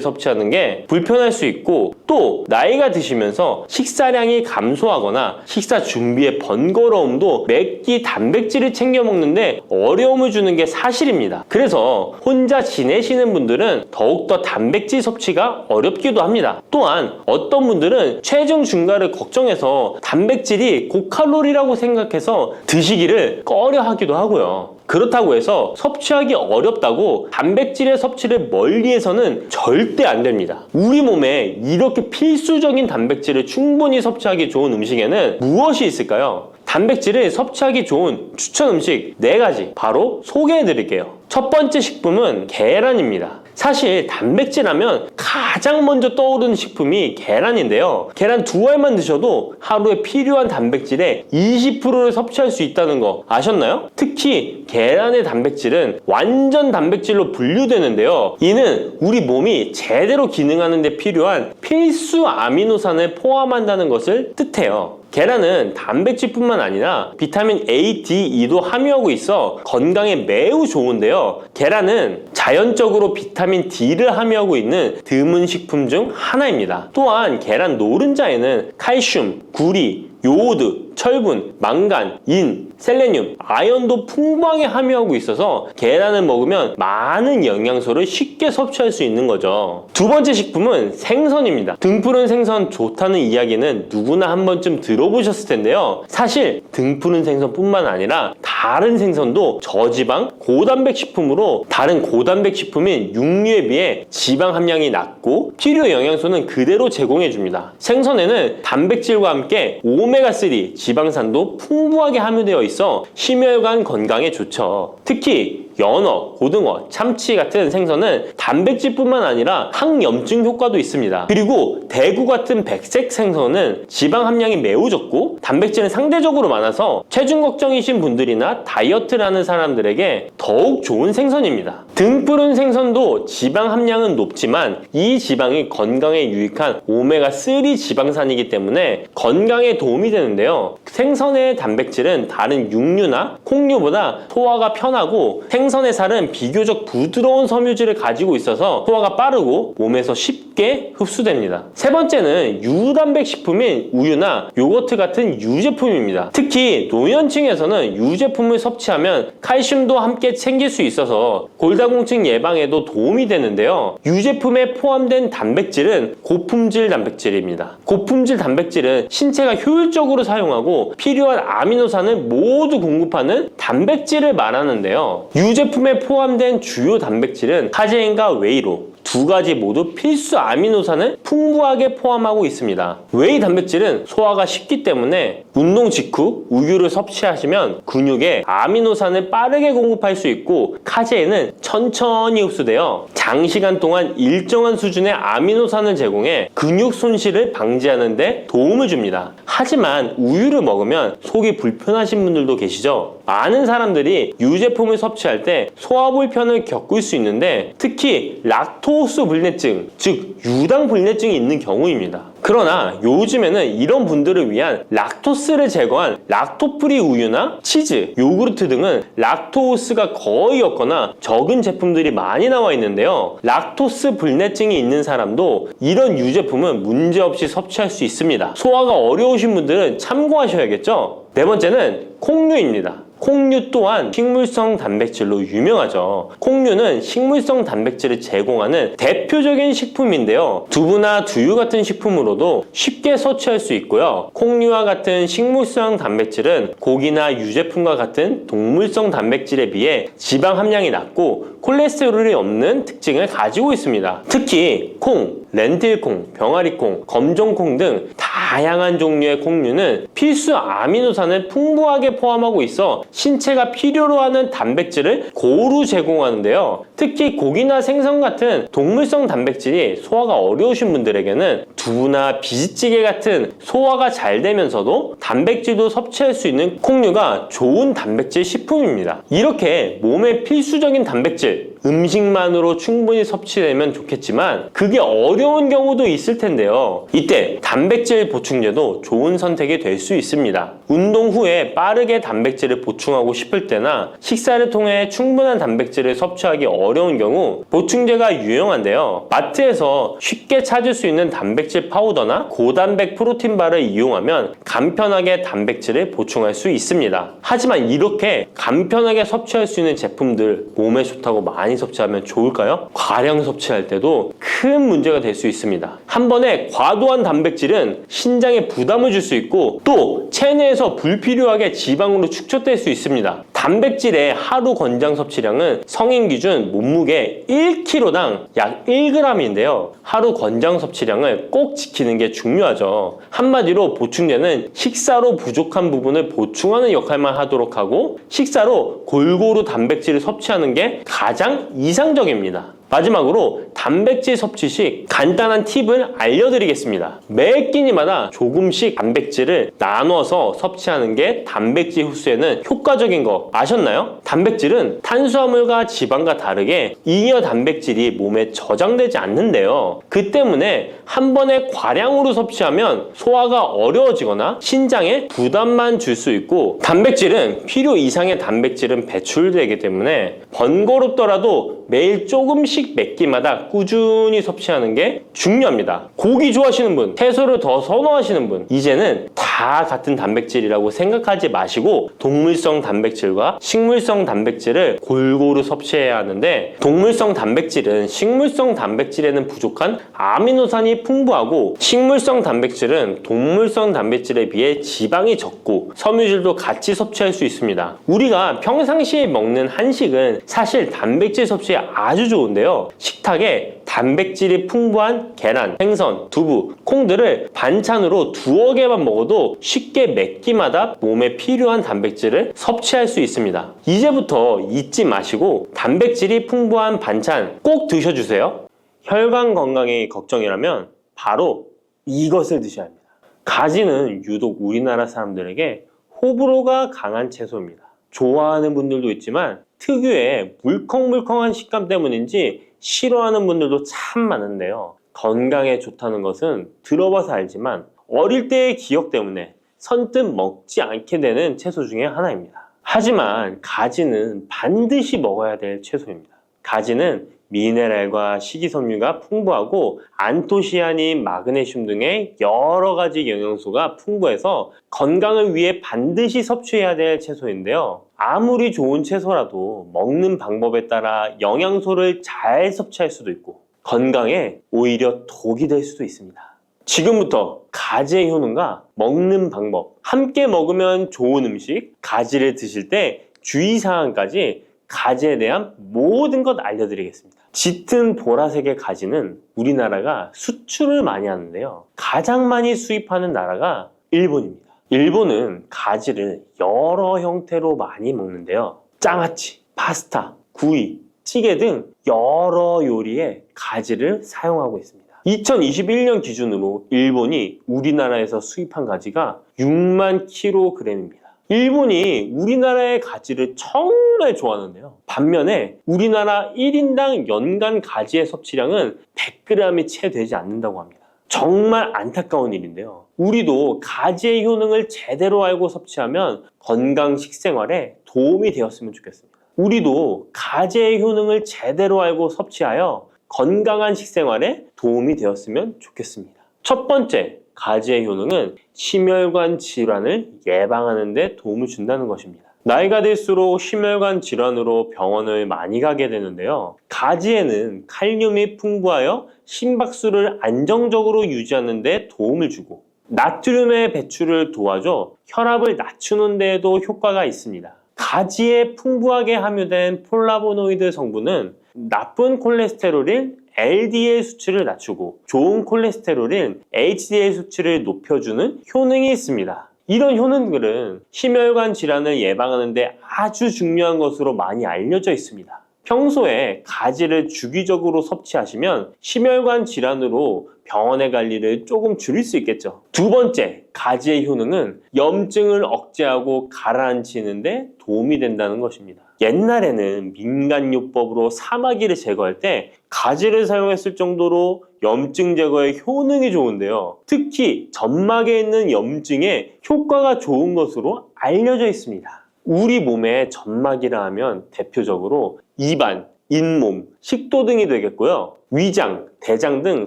섭취하는 게 불편할 수 있고, 또 나이가 드시면서 식사량이 감소하거나 식사 준비의 번거로움도 매끼 단백질을 챙겨 먹는데 어려움을 주는 게 사실입니다. 그래서 혼자 지내시는 분들은 더욱더 단백질 섭취가 어렵기도 합니다. 또한 어떤 분들은 체중 증가를 걱정해서 단백질이 고칼로리라고 생각해서 드시기를 꺼려 하기도 하고요. 그렇다고 해서 섭취하기 어렵다고 단백질의 섭취를 멀리해서는 절대 안 됩니다. 우리 몸에 이렇게 필수적인 단백질을 충분히 섭취하기 좋은 음식에는 무엇이 있을까요? 단백질을 섭취하기 좋은 추천 음식 4가지 바로 소개해 드릴게요. 첫 번째 식품은 계란입니다. 사실 단백질 하면 가장 먼저 떠오르는 식품이 계란인데요. 계란 2알만 드셔도 하루에 필요한 단백질의 20%를 섭취할 수 있다는 거 아셨나요? 특히 계란의 단백질은 완전 단백질로 분류되는데요. 이는 우리 몸이 제대로 기능하는 데 필요한 필수 아미노산을 포함한다는 것을 뜻해요. 계란은 단백질뿐만 아니라 비타민 A, D, E도 함유하고 있어 건강에 매우 좋은데요. 계란은 자연적으로 비타민 D를 함유하고 있는 드문 식품 중 하나입니다. 또한 계란 노른자에는 칼슘, 구리, 요오드, 철분, 망간, 인, 셀레늄, 아연도 풍부하게 함유하고 있어서 계란을 먹으면 많은 영양소를 쉽게 섭취할 수 있는 거죠. 두 번째 식품은 생선입니다. 등푸른 생선 좋다는 이야기는 누구나 한 번쯤 들어보셨을 텐데요. 사실 등푸른 생선뿐만 아니라 다른 생선도 저지방, 고단백 식품으로 다른 고단백 식품인 육류에 비해 지방 함량이 낮고 필요 영양소는 그대로 제공해줍니다. 생선에는 단백질과 함께 오메가3 지방산도 풍부하게 함유되어 있어 심혈관 건강에 좋죠. 특히 연어, 고등어, 참치 같은 생선은 단백질뿐만 아니라 항염증 효과도 있습니다. 그리고 대구 같은 백색 생선은 지방 함량이 매우 적고 단백질은 상대적으로 많아서 체중 걱정이신 분들이나 다이어트를 하는 사람들에게 더욱 좋은 생선입니다. 등푸른 생선도 지방 함량은 높지만 이 지방이 건강에 유익한 오메가3 지방산이기 때문에 건강에 도움이 되는데요. 생선의 단백질은 다른 육류나 콩류보다 소화가 편하고 생선의 살은 비교적 부드러운 섬유질을 가지고 있어서 소화가 빠르고 몸에서 쉽게 흡수됩니다. 세 번째는 유단백 식품인 우유나 요거트 같은 유제품입니다. 특히 노년층에서는 유제품을 섭취하면 칼슘도 함께 챙길 수 있어서 골다공증 예방에도 도움이 되는데요. 유제품에 포함된 단백질은 고품질 단백질입니다. 고품질 단백질은 신체가 효율적으로 사용하고 필요한 아미노산을 모두 공급하는 단백질을 말하는데요. 유제품에 포함된 주요 단백질은 카제인과 웨이로 두 가지 모두 필수 아미노산을 풍부하게 포함하고 있습니다. 웨이 단백질은 소화가 쉽기 때문에 운동 직후 우유를 섭취하시면 근육에 아미노산을 빠르게 공급할 수 있고 카제인은 천천히 흡수되어 장시간 동안 일정한 수준의 아미노산을 제공해 근육 손실을 방지하는 데 도움을 줍니다. 하지만 우유를 먹으면 속이 불편하신 분들도 계시죠? 많은 사람들이 유제품을 섭취할 때 소화 불편을 겪을 수 있는데 특히 락토스 불내증, 즉 유당 불내증이 있는 경우입니다. 그러나 요즘에는 이런 분들을 위한 락토스를 제거한 락토프리 우유나 치즈, 요구르트 등은 락토스가 거의 없거나 적은 제품들이 많이 나와 있는데요. 락토스 불내증이 있는 사람도 이런 유제품은 문제없이 섭취할 수 있습니다. 소화가 어려우신 분들은 참고하셔야겠죠? 네 번째는 콩류입니다. 콩류 또한 식물성 단백질로 유명하죠. 콩류는 식물성 단백질을 제공하는 대표적인 식품인데요. 두부나 두유 같은 식품으로도 쉽게 섭취할 수 있고요. 콩류와 같은 식물성 단백질은 고기나 유제품과 같은 동물성 단백질에 비해 지방 함량이 낮고 콜레스테롤이 없는 특징을 가지고 있습니다. 특히 콩, 렌틸콩, 병아리콩, 검정콩 등 다양한 종류의 콩류는 필수 아미노산을 풍부하게 포함하고 있어 신체가 필요로 하는 단백질을 고루 제공하는데요. 특히 고기나 생선 같은 동물성 단백질이 소화가 어려우신 분들에게는 두부나 비지찌개 같은 소화가 잘 되면서도 단백질도 섭취할 수 있는 콩류가 좋은 단백질 식품입니다. 이렇게 몸에 필수적인 단백질, 음식만으로 충분히 섭취되면 좋겠지만 그게 어려운 경우도 있을 텐데요. 이때 단백질 보충제도 좋은 선택이 될 수 있습니다. 운동 후에 빠르게 단백질을 보충하고 싶을 때나 식사를 통해 충분한 단백질을 섭취하기 어려운 경우 보충제가 유용한데요. 마트에서 쉽게 찾을 수 있는 단백질 파우더나 고단백 프로틴바를 이용하면 간편하게 단백질을 보충할 수 있습니다. 하지만 이렇게 간편하게 섭취할 수 있는 제품들 몸에 좋다고 많이 섭취하면 좋을까요? 과량 섭취할 때도 큰 문제가 될 수 있습니다. 한 번에 과도한 단백질은 신장에 부담을 줄 수 있고 또 체내에서 불필요하게 지방으로 축적될 수 있습니다. 단백질의 하루 권장 섭취량은 성인 기준 몸무게 1kg당 약 1g인데요. 하루 권장 섭취량을 꼭 지키는 게 중요하죠. 한마디로 보충제는 식사로 부족한 부분을 보충하는 역할만 하도록 하고 식사로 골고루 단백질을 섭취하는 게 가장 이상적입니다. 마지막으로 단백질 섭취 시 간단한 팁을 알려드리겠습니다. 매 끼니마다 조금씩 단백질을 나눠서 섭취하는 게 단백질 흡수에는 효과적인 거 아셨나요? 단백질은 탄수화물과 지방과 다르게 잉여 단백질이 몸에 저장되지 않는데요. 그 때문에 한 번에 과량으로 섭취하면 소화가 어려워지거나 신장에 부담만 줄 수 있고 단백질은 필요 이상의 단백질은 배출되기 때문에 번거롭더라도 매일 조금씩 몇 끼마다 꾸준히 섭취하는 게 중요합니다. 고기 좋아하시는 분, 채소를 더 선호하시는 분, 이제는 다 같은 단백질이라고 생각하지 마시고 동물성 단백질과 식물성 단백질을 골고루 섭취해야 하는데, 동물성 단백질은 식물성 단백질에는 부족한 아미노산이 풍부하고, 식물성 단백질은 동물성 단백질에 비해 지방이 적고 섬유질도 같이 섭취할 수 있습니다. 우리가 평상시에 먹는 한식은 사실 단백질 섭취에 아주 좋은데요. 식탁에 단백질이 풍부한 계란, 생선, 두부, 콩들을 반찬으로 두어 개만 먹어도 쉽게 몇 끼마다 몸에 필요한 단백질을 섭취할 수 있습니다. 이제부터 잊지 마시고 단백질이 풍부한 반찬 꼭 드셔주세요. 혈관 건강이 걱정이라면 바로 이것을 드셔야 합니다. 가지는 유독 우리나라 사람들에게 호불호가 강한 채소입니다. 좋아하는 분들도 있지만 특유의 물컹물컹한 식감 때문인지 싫어하는 분들도 참 많은데요. 건강에 좋다는 것은 들어봐서 알지만 어릴 때의 기억 때문에 선뜻 먹지 않게 되는 채소 중에 하나입니다. 하지만 가지는 반드시 먹어야 될 채소입니다. 가지는 미네랄과 식이섬유가 풍부하고 안토시아닌, 마그네슘 등의 여러 가지 영양소가 풍부해서 건강을 위해 반드시 섭취해야 될 채소인데요. 아무리 좋은 채소라도 먹는 방법에 따라 영양소를 잘 섭취할 수도 있고 건강에 오히려 독이 될 수도 있습니다. 지금부터 가지의 효능과 먹는 방법, 함께 먹으면 좋은 음식, 가지를 드실 때 주의사항까지 가지에 대한 모든 것 알려드리겠습니다. 짙은 보라색의 가지는 우리나라가 수출을 많이 하는데요. 가장 많이 수입하는 나라가 일본입니다. 일본은 가지를 여러 형태로 많이 먹는데요. 장아찌, 파스타, 구이, 찌개 등 여러 요리에 가지를 사용하고 있습니다. 2021년 기준으로 일본이 우리나라에서 수입한 가지가 6만 kg입니다. 일본이 우리나라의 가지를 정말 좋아하는데요. 반면에 우리나라 1인당 연간 가지의 섭취량은 100g이 채 되지 않는다고 합니다. 정말 안타까운 일인데요. 우리도 가지의 효능을 제대로 알고 섭취하면 건강 식생활에 도움이 되었으면 좋겠습니다. 우리도 가지의 효능을 제대로 알고 섭취하여 건강한 식생활에 도움이 되었으면 좋겠습니다. 첫 번째, 가지의 효능은 심혈관 질환을 예방하는 데 도움을 준다는 것입니다. 나이가 들수록 심혈관 질환으로 병원을 많이 가게 되는데요. 가지에는 칼륨이 풍부하여 심박수를 안정적으로 유지하는 데 도움을 주고 나트륨의 배출을 도와줘 혈압을 낮추는 데에도 효과가 있습니다. 가지에 풍부하게 함유된 폴라보노이드 성분은 나쁜 콜레스테롤인 LDL 수치를 낮추고 좋은 콜레스테롤인 HDL 수치를 높여주는 효능이 있습니다. 이런 효능들은 심혈관 질환을 예방하는 데 아주 중요한 것으로 많이 알려져 있습니다. 평소에 가지를 주기적으로 섭취하시면 심혈관 질환으로 병원에 갈 일을 조금 줄일 수 있겠죠. 두 번째, 가지의 효능은 염증을 억제하고 가라앉히는 데 도움이 된다는 것입니다. 옛날에는 민간요법으로 사마귀를 제거할 때 가지를 사용했을 정도로 염증 제거에 효능이 좋은데요. 특히 점막에 있는 염증에 효과가 좋은 것으로 알려져 있습니다. 우리 몸의 점막이라 하면 대표적으로 입안, 잇몸, 식도 등이 되겠고요. 위장, 대장 등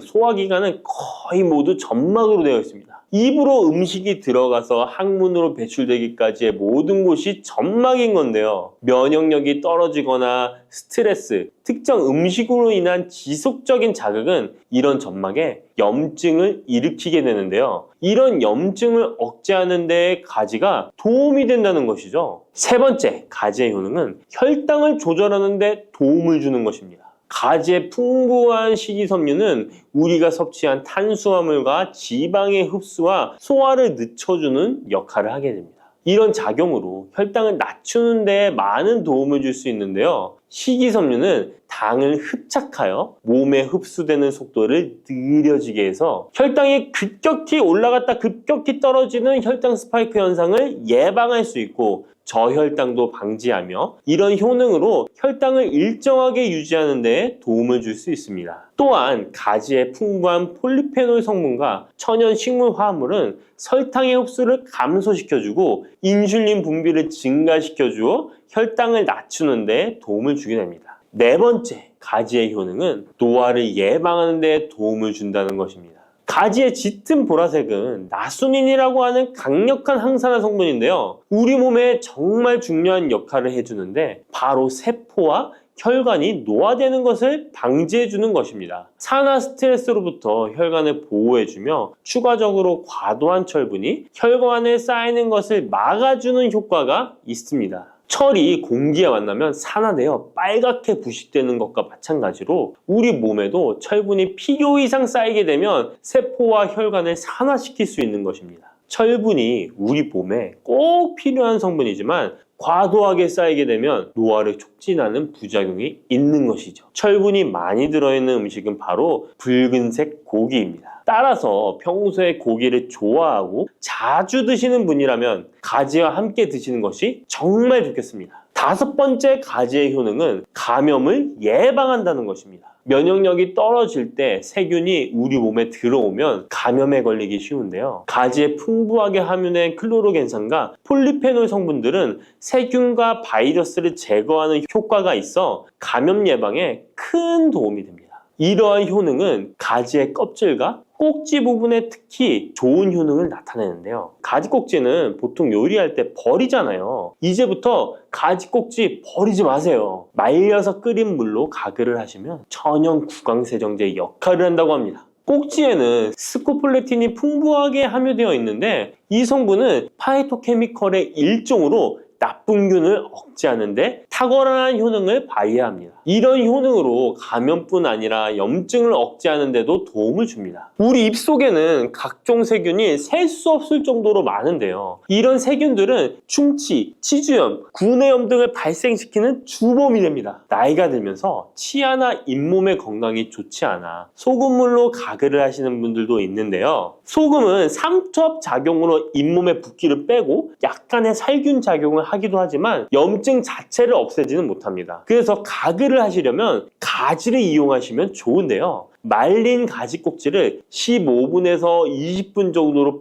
소화기관은 거의 모두 점막으로 되어 있습니다. 입으로 음식이 들어가서 항문으로 배출되기까지의 모든 곳이 점막인 건데요. 면역력이 떨어지거나 스트레스, 특정 음식으로 인한 지속적인 자극은 이런 점막에 염증을 일으키게 되는데요. 이런 염증을 억제하는 데 가지가 도움이 된다는 것이죠. 세 번째, 가지의 효능은 혈당을 조절하는 데 도움을 주는 것입니다. 가지의 풍부한 식이섬유는 우리가 섭취한 탄수화물과 지방의 흡수와 소화를 늦춰주는 역할을 하게 됩니다. 이런 작용으로 혈당을 낮추는 데 많은 도움을 줄 수 있는데요. 식이섬유는 당을 흡착하여 몸에 흡수되는 속도를 느려지게 해서 혈당이 급격히 올라갔다 급격히 떨어지는 혈당 스파이크 현상을 예방할 수 있고 저혈당도 방지하며 이런 효능으로 혈당을 일정하게 유지하는 데 도움을 줄 수 있습니다. 또한 가지의 풍부한 폴리페놀 성분과 천연 식물 화합물은 설탕의 흡수를 감소시켜주고 인슐린 분비를 증가시켜주어 혈당을 낮추는 데 도움을 주게 됩니다. 네 번째, 가지의 효능은 노화를 예방하는 데 도움을 준다는 것입니다. 가지의 짙은 보라색은 나수닌이라고 하는 강력한 항산화 성분인데요. 우리 몸에 정말 중요한 역할을 해주는데 바로 세포와 혈관이 노화되는 것을 방지해주는 것입니다. 산화 스트레스로부터 혈관을 보호해주며 추가적으로 과도한 철분이 혈관에 쌓이는 것을 막아주는 효과가 있습니다. 철이 공기에 만나면 산화되어 빨갛게 부식되는 것과 마찬가지로 우리 몸에도 철분이 필요 이상 쌓이게 되면 세포와 혈관을 산화시킬 수 있는 것입니다. 철분이 우리 몸에 꼭 필요한 성분이지만 과도하게 쌓이게 되면 노화를 촉진하는 부작용이 있는 것이죠. 철분이 많이 들어있는 음식은 바로 붉은색 고기입니다. 따라서 평소에 고기를 좋아하고 자주 드시는 분이라면 가지와 함께 드시는 것이 정말 좋겠습니다. 다섯 번째 가지의 효능은 감염을 예방한다는 것입니다. 면역력이 떨어질 때 세균이 우리 몸에 들어오면 감염에 걸리기 쉬운데요. 가지에 풍부하게 함유된 클로로겐산과 폴리페놀 성분들은 세균과 바이러스를 제거하는 효과가 있어 감염 예방에 큰 도움이 됩니다. 이러한 효능은 가지의 껍질과 꼭지 부분에 특히 좋은 효능을 나타내는데요. 가지 꼭지는 보통 요리할 때 버리잖아요. 이제부터 가지 꼭지 버리지 마세요. 말려서 끓인 물로 가글을 하시면 천연 구강세정제 역할을 한다고 합니다. 꼭지에는 스코폴레틴이 풍부하게 함유되어 있는데 이 성분은 파이토케미컬의 일종으로 나쁜 균을 억제하는 데 탁월한 효능을 발휘합니다. 이런 효능으로 감염뿐 아니라 염증을 억제하는 데도 도움을 줍니다. 우리 입속에는 각종 세균이 셀 수 없을 정도로 많은데요. 이런 세균들은 충치, 치주염, 구내염 등을 발생시키는 주범이 됩니다. 나이가 들면서 치아나 잇몸의 건강이 좋지 않아 소금물로 가글을 하시는 분들도 있는데요. 소금은 삼투압 작용으로 잇몸의 붓기를 빼고 약간의 살균 작용을 하기도 하지만 염증 자체를 없애지는 못합니다. 그래서 가글을 하시려면 가지를 이용하시면 좋은데요. 말린 가지 꼭지를 15분에서 20분 정도로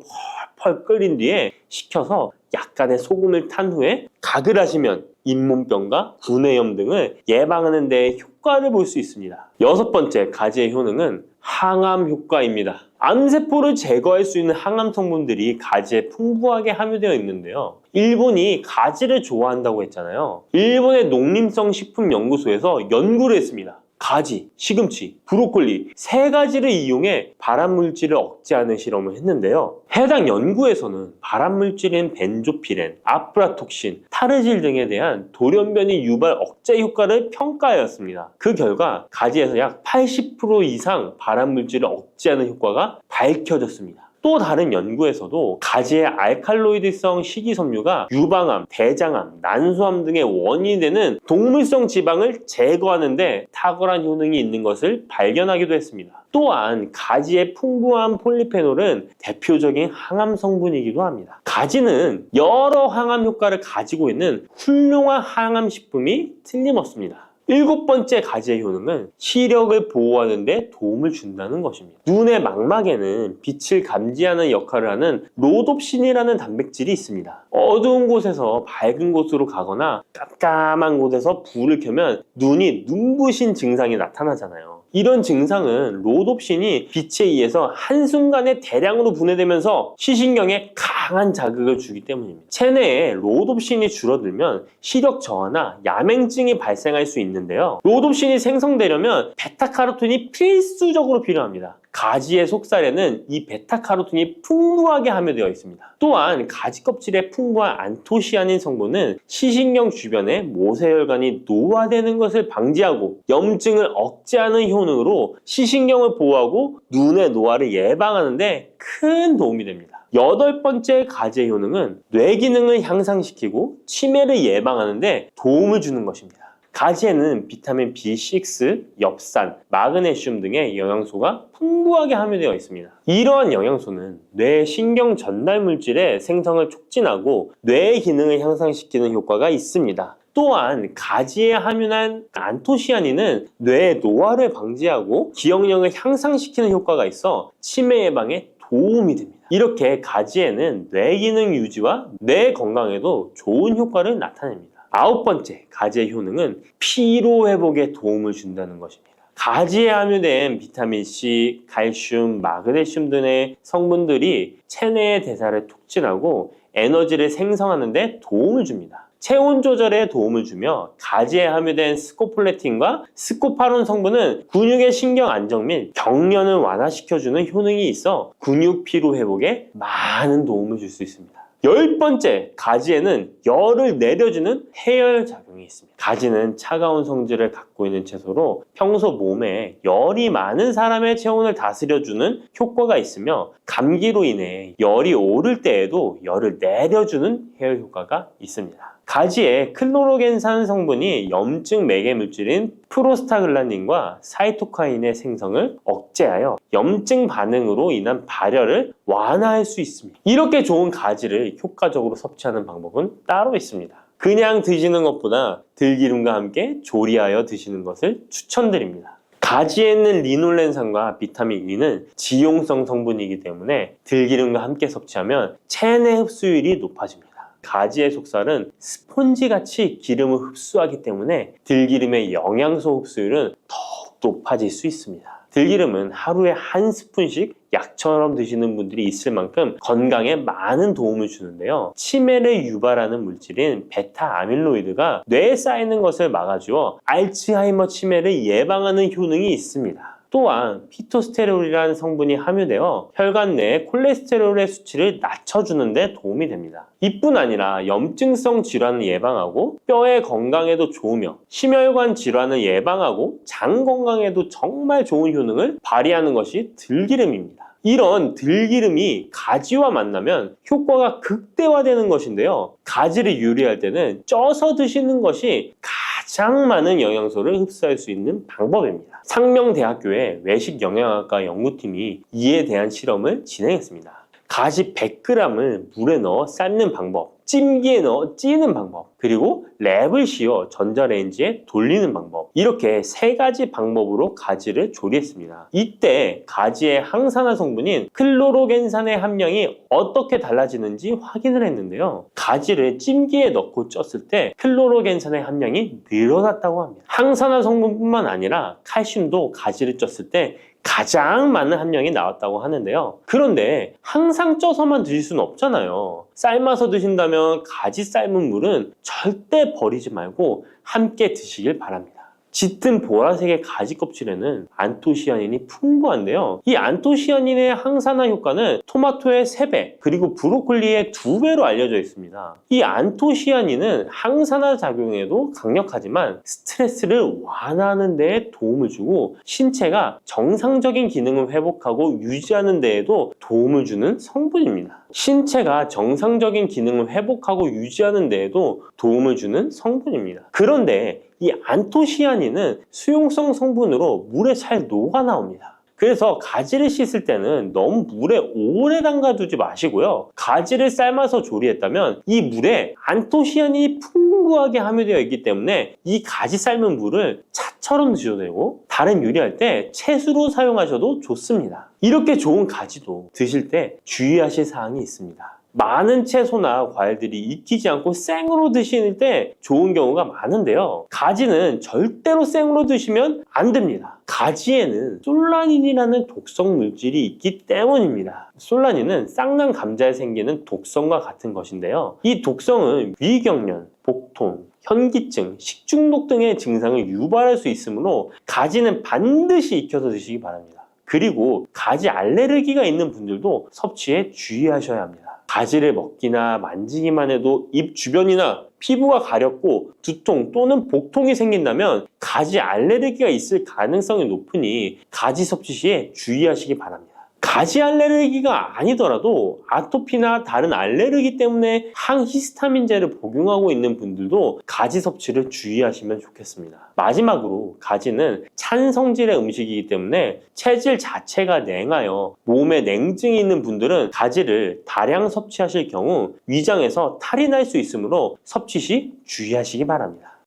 펄펄 끓인 뒤에 식혀서 약간의 소금을 탄 후에 가글 하시면 잇몸병과 구내염 등을 예방하는 데 효과를 볼 수 있습니다. 여섯 번째 가지의 효능은 항암 효과입니다. 암세포를 제거할 수 있는 항암 성분들이 가지에 풍부하게 함유되어 있는데요. 일본이 가지를 좋아한다고 했잖아요. 일본의 농림성식품연구소에서 연구를 했습니다. 가지, 시금치, 브로콜리 세 가지를 이용해 발암물질을 억제하는 실험을 했는데요. 해당 연구에서는 발암물질인 벤조피렌, 아프라톡신, 타르질 등에 대한 돌연변이 유발 억제 효과를 평가하였습니다. 그 결과 가지에서 약 80% 이상 발암물질을 억제하는 효과가 밝혀졌습니다. 또 다른 연구에서도 가지의 알칼로이드성 식이섬유가 유방암, 대장암, 난소암 등의 원인이 되는 동물성 지방을 제거하는 데 탁월한 효능이 있는 것을 발견하기도 했습니다. 또한 가지의 풍부한 폴리페놀은 대표적인 항암 성분이기도 합니다. 가지는 여러 항암 효과를 가지고 있는 훌륭한 항암 식품이 틀림없습니다. 일곱 번째 가지의 효능은 시력을 보호하는 데 도움을 준다는 것입니다. 눈의 망막에는 빛을 감지하는 역할을 하는 로놉신이라는 단백질이 있습니다. 어두운 곳에서 밝은 곳으로 가거나 깜깜한 곳에서 불을 켜면 눈이 눈부신 증상이 나타나잖아요. 이런 증상은 로놉신이 빛에 의해서 한순간에 대량으로 분해되면서 시신경에 강한 자극을 주기 때문입니다. 체내에 로놉신이 줄어들면 시력 저하나 야맹증이 발생할 수 있는데요. 로놉신이 생성되려면 베타카로틴이 필수적으로 필요합니다. 가지의 속살에는 이 베타카로틴이 풍부하게 함유되어 있습니다. 또한 가지 껍질에 풍부한 안토시아닌 성분은 시신경 주변의 모세혈관이 노화되는 것을 방지하고 염증을 억제하는 효능으로 시신경을 보호하고 눈의 노화를 예방하는 데 큰 도움이 됩니다. 여덟 번째 가지의 효능은 뇌 기능을 향상시키고 치매를 예방하는 데 도움을 주는 것입니다. 가지에는 비타민 B6, 엽산, 마그네슘 등의 영양소가 풍부하게 함유되어 있습니다. 이러한 영양소는 뇌 신경 전달 물질의 생성을 촉진하고 뇌의 기능을 향상시키는 효과가 있습니다. 또한 가지에 함유한 안토시아닌은 뇌의 노화를 방지하고 기억력을 향상시키는 효과가 있어 치매 예방에 도움이 됩니다. 이렇게 가지에는 뇌 기능 유지와 뇌 건강에도 좋은 효과를 나타냅니다. 9번째, 가지의 효능은 피로 회복에 도움을 준다는 것입니다. 가지에 함유된 비타민C, 칼슘, 마그네슘 등의 성분들이 체내의 대사를 촉진하고 에너지를 생성하는 데 도움을 줍니다. 체온 조절에 도움을 주며 가지에 함유된 스코폴레틴과 스코파론 성분은 근육의 신경 안정 및 경련을 완화시켜주는 효능이 있어 근육 피로 회복에 많은 도움을 줄 수 있습니다. 10번째, 가지에는 열을 내려주는 해열 작용이 있습니다. 가지는 차가운 성질을 갖고 있는 채소로 평소 몸에 열이 많은 사람의 체온을 다스려주는 효과가 있으며 감기로 인해 열이 오를 때에도 열을 내려주는 해열 효과가 있습니다. 가지에 클로로겐산 성분이 염증 매개 물질인 프로스타글란딘과 사이토카인의 생성을 억제하여 염증 반응으로 인한 발열을 완화할 수 있습니다. 이렇게 좋은 가지를 효과적으로 섭취하는 방법은 따로 있습니다. 그냥 드시는 것보다 들기름과 함께 조리하여 드시는 것을 추천드립니다. 가지에 있는 리놀렌산과 비타민 E는 지용성 성분이기 때문에 들기름과 함께 섭취하면 체내 흡수율이 높아집니다. 가지의 속살은 스폰지같이 기름을 흡수하기 때문에 들기름의 영양소 흡수율은 더욱 높아질 수 있습니다. 들기름은 하루에 한 스푼씩 약처럼 드시는 분들이 있을 만큼 건강에 많은 도움을 주는데요. 치매를 유발하는 물질인 베타 아밀로이드가 뇌에 쌓이는 것을 막아주어 알츠하이머 치매를 예방하는 효능이 있습니다. 또한 피토스테롤이라는 성분이 함유되어 혈관 내 콜레스테롤의 수치를 낮춰주는 데 도움이 됩니다. 이뿐 아니라 염증성 질환을 예방하고 뼈의 건강에도 좋으며 심혈관 질환을 예방하고 장 건강에도 정말 좋은 효능을 발휘하는 것이 들기름입니다. 이런 들기름이 가지와 만나면 효과가 극대화되는 것인데요. 가지를 요리할 때는 쪄서 드시는 것이 가장 많은 영양소를 흡수할 수 있는 방법입니다. 상명대학교의 외식영양학과 연구팀이 이에 대한 실험을 진행했습니다. 가지 100g을 물에 넣어 삶는 방법, 찜기에 넣어 찌는 방법, 그리고 랩을 씌워 전자레인지에 돌리는 방법, 이렇게 3가지 방법으로 가지를 조리했습니다. 이때 가지의 항산화 성분인 클로로겐산의 함량이 어떻게 달라지는지 확인을 했는데요. 가지를 찜기에 넣고 쪘을 때 클로로겐산의 함량이 늘어났다고 합니다. 항산화 성분뿐만 아니라 칼슘도 가지를 쪘을 때 가장 많은 함량이 나왔다고 하는데요. 그런데 항상 쪄서만 드실 수는 없잖아요. 삶아서 드신다면 가지 삶은 물은 절대 버리지 말고 함께 드시길 바랍니다. 짙은 보라색의 가지 껍질에는 안토시아닌이 풍부한데요. 이 안토시아닌의 항산화 효과는 토마토의 3배, 그리고 브로콜리의 2배로 알려져 있습니다. 이 안토시아닌은 항산화 작용에도 강력하지만 스트레스를 완화하는 데에 도움을 주고 신체가 정상적인 기능을 회복하고 유지하는 데에도 도움을 주는 성분입니다. 신체가 정상적인 기능을 회복하고 유지하는 데에도 도움을 주는 성분입니다. 그런데 이 안토시아닌은 수용성 성분으로 물에 잘 녹아 나옵니다. 그래서 가지를 씻을 때는 너무 물에 오래 담가두지 마시고요. 가지를 삶아서 조리했다면 이 물에 안토시아닌이 풍부하게 함유되어 있기 때문에 이 가지 삶은 물을 차처럼 드셔도 되고 다른 요리할 때 채수로 사용하셔도 좋습니다. 이렇게 좋은 가지도 드실 때 주의하실 사항이 있습니다. 많은 채소나 과일들이 익히지 않고 생으로 드실 때 좋은 경우가 많은데요. 가지는 절대로 생으로 드시면 안 됩니다. 가지에는 솔라닌이라는 독성 물질이 있기 때문입니다. 솔라닌은 쌍난 감자에 생기는 독성과 같은 것인데요. 이 독성은 위경련, 복통, 현기증, 식중독 등의 증상을 유발할 수 있으므로 가지는 반드시 익혀서 드시기 바랍니다. 그리고 가지 알레르기가 있는 분들도 섭취에 주의하셔야 합니다. 가지를 먹기나 만지기만 해도 입 주변이나 피부가 가렵고 두통 또는 복통이 생긴다면 가지 알레르기가 있을 가능성이 높으니 가지 섭취 시에 주의하시기 바랍니다. 가지 알레르기가 아니더라도 아토피나 다른 알레르기 때문에 항히스타민제를 복용하고 있는 분들도 가지 섭취를 주의하시면 좋겠습니다. 마지막으로 가지는 찬 성질의 음식이기 때문에 체질 자체가 냉하여 몸에 냉증이 있는 분들은 가지를 다량 섭취하실 경우 위장에서 탈이 날 수 있으므로 섭취 시 주의하시기 바랍니다.